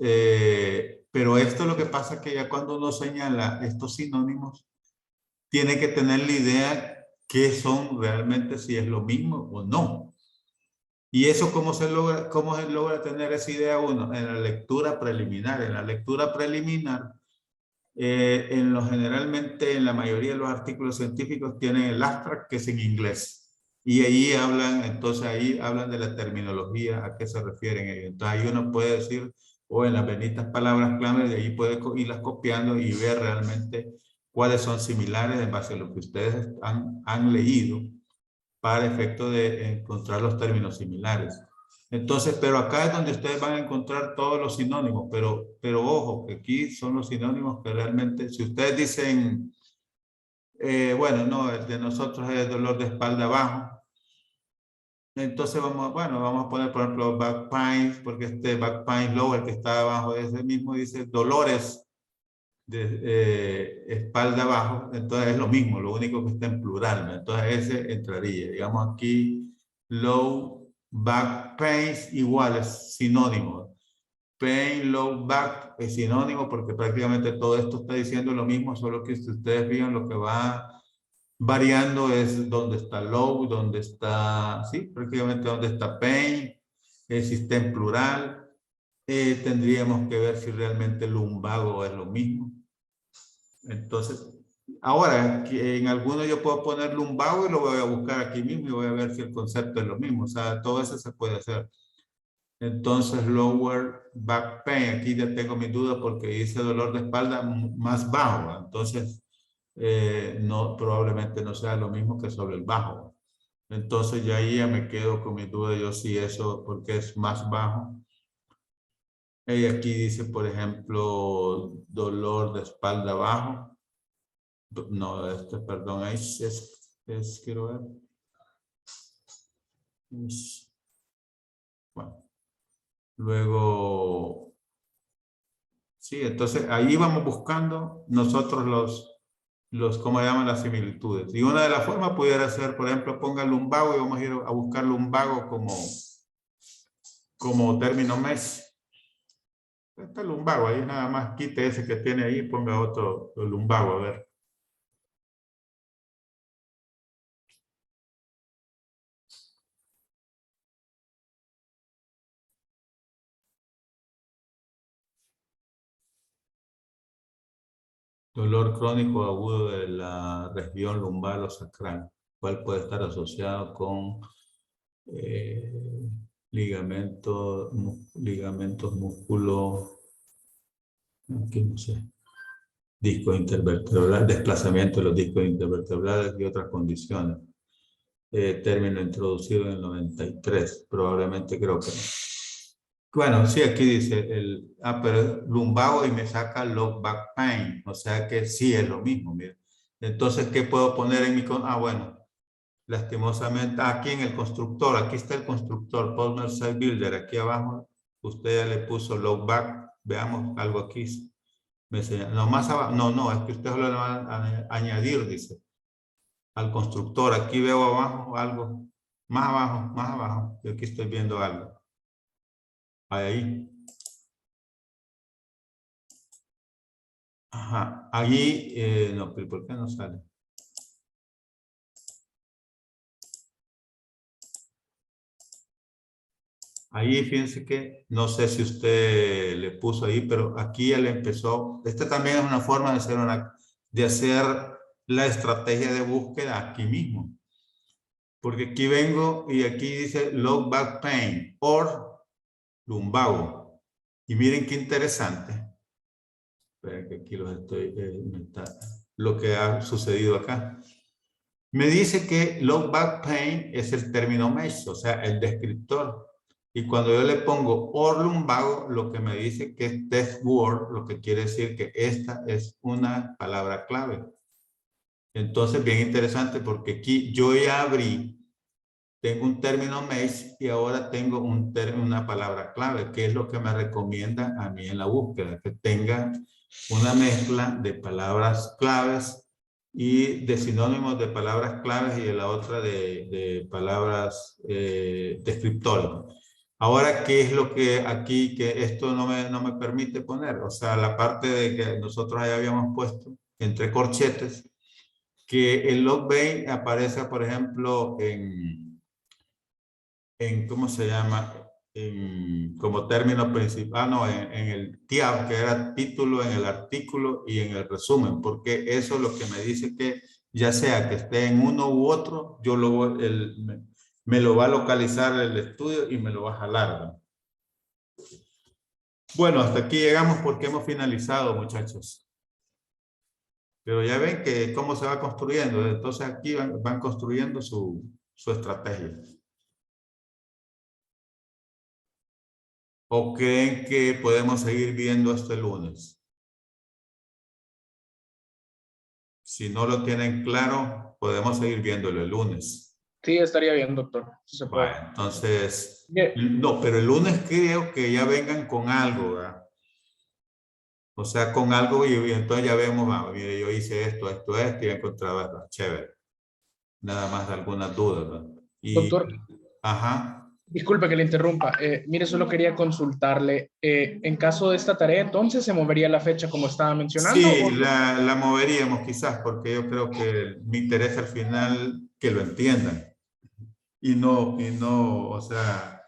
pero esto lo que pasa es que ya cuando uno señala estos sinónimos, tiene que tener la idea qué son realmente, si es lo mismo o no. ¿Y eso cómo se logra tener esa idea uno? En la lectura preliminar. En la lectura preliminar, generalmente en la mayoría de los artículos científicos tienen el abstract que es en inglés. Y entonces ahí hablan de la terminología, a qué se refieren ellos. Entonces ahí uno puede decir, o en las benditas palabras clave, de ahí puede irlas copiando y ver realmente cuáles son similares en base a lo que ustedes han leído para efecto de encontrar los términos similares. Entonces, pero acá es donde ustedes van a encontrar todos los sinónimos, pero ojo, que aquí son los sinónimos que realmente, si ustedes dicen, bueno, no, el de nosotros es dolor de espalda bajo, entonces vamos a poner, por ejemplo, back pain, porque back pain low, el que está abajo, ese mismo dice dolores de espalda abajo, entonces es lo mismo, lo único que está en plural, ¿no? Entonces ese entraría, digamos aquí, low back pain igual es sinónimo. pain, low back es sinónimo porque prácticamente todo esto está diciendo lo mismo, solo que si ustedes vean lo que va variando es dónde está low, dónde está, sí, prácticamente dónde está pain, si está en plural. Tendríamos que ver si realmente lumbago es lo mismo. Entonces, ahora, en algunos yo puedo poner lumbago y lo voy a buscar aquí mismo y voy a ver si el concepto es lo mismo. O sea, todo eso se puede hacer. Entonces, lower back pain, aquí ya tengo mi duda porque dice dolor de espalda más bajo. ¿Va? Entonces, no, probablemente no sea lo mismo que sobre el bajo. ¿Va? Entonces, ya ahí ya me quedo con mi duda yo si eso, porque es más bajo. Y aquí dice, por ejemplo, dolor de espalda bajo. No, perdón, quiero ver. Bueno, luego, sí, entonces ahí vamos buscando nosotros ¿cómo llaman las similitudes? Y una de las formas pudiera ser, por ejemplo, ponga lumbago y vamos a ir a buscar lumbago como término mesh. Este lumbago, ahí nada más quite ese que tiene ahí y ponga otro lumbago, a ver. Dolor crónico agudo de la región lumbar o sacral, cual puede estar asociado con ligamentos, músculos, aquí no sé, discos intervertebrales, desplazamiento de los discos intervertebrales y otras condiciones. Término introducido en el 93, probablemente creo que no. Bueno, sí, aquí dice, pero lumbago y me saca low back pain, o sea que sí es lo mismo, mira. Entonces, ¿qué puedo poner en mi... bueno, lastimosamente, aquí en el constructor, aquí está el constructor, Polymer Site Builder, aquí abajo, usted ya le puso low back, veamos algo aquí. Me enseña, no, más abajo, no, es que usted lo va a añadir, dice, al constructor, aquí veo abajo algo, más abajo, y aquí estoy viendo algo. Ahí. Ajá, allí, no, pero ¿por qué no sale? Ahí fíjense que, no sé si usted le puso ahí, pero aquí él empezó, esta también es una forma de hacer la estrategia de búsqueda aquí mismo. Porque aquí vengo y aquí dice low back pain or lumbago. Y miren qué interesante. Esperen que aquí lo que ha sucedido acá. Me dice que low back pain es el término mesh, o sea, el descriptor. Y cuando yo le pongo or lumbago, lo que me dice que es test word, lo que quiere decir que esta es una palabra clave. Entonces, bien interesante porque aquí yo ya abrí, tengo un término mesh y ahora tengo una palabra clave, que es lo que me recomienda a mí en la búsqueda, que tenga una mezcla de palabras claves y de sinónimos de palabras claves y de la otra de palabras descriptores. Ahora, ¿qué es lo que aquí, que esto no me permite poner? O sea, la parte de que nosotros ahí habíamos puesto entre corchetes, que el log base aparece, por ejemplo, ¿cómo se llama? Como término principal, no, en el TIAB, que era título, en el artículo y en el resumen, porque eso es lo que me dice que ya sea que esté en uno u otro, yo me lo va a localizar el estudio y me lo va a jalar, ¿no? Bueno, hasta aquí llegamos porque hemos finalizado, muchachos. Pero ya ven que cómo se va construyendo. Entonces aquí van construyendo su estrategia. ¿O creen que podemos seguir viendo hasta el lunes? Si no lo tienen claro, podemos seguir viéndolo el lunes. Sí, estaría bien, doctor. Si se puede. Bueno, entonces, Bien. no, pero el lunes creo que ya vengan con algo, ¿verdad? O sea, con algo y entonces ya vemos, mire, yo hice esto y encontraba chévere. Nada más de algunas dudas, ¿verdad? Y, Doctor, ajá. Disculpe que le interrumpa. Mire, solo quería consultarle. En caso de esta tarea, entonces, ¿se movería la fecha como estaba mencionando? Sí, ¿O- la moveríamos quizás porque yo creo que me interesa al final que lo entiendan. Y no, o sea,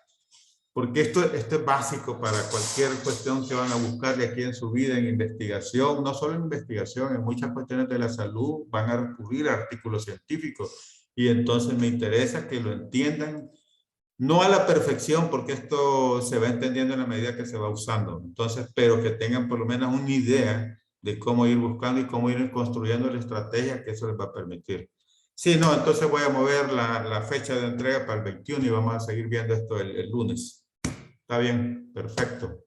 porque esto es básico para cualquier cuestión que van a buscarle aquí en su vida, en investigación, no solo en investigación, en muchas cuestiones de la salud van a recurrir a artículos científicos. Y entonces me interesa que lo entiendan, no a la perfección, porque esto se va entendiendo en la medida que se va usando. Entonces, pero que tengan por lo menos una idea de cómo ir buscando y cómo ir construyendo la estrategia que eso les va a permitir. Sí, no, entonces voy a mover la fecha de entrega para el 21 y vamos a seguir viendo esto el lunes. Está bien, perfecto.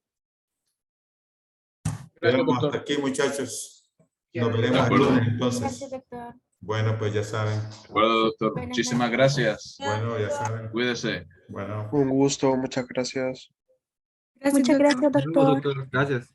Gracias, Quedamos hasta doctor. aquí, muchachos. Ya, Nos de veremos el acuerdo. lunes, Gracias, entonces. doctor. Bueno, pues ya saben. De acuerdo, doctor. Buenas Muchísimas noches. gracias. Bueno, ya saben. Cuídese. Bueno. Un gusto, muchas gracias. Muchas gracias, doctor. Gracias.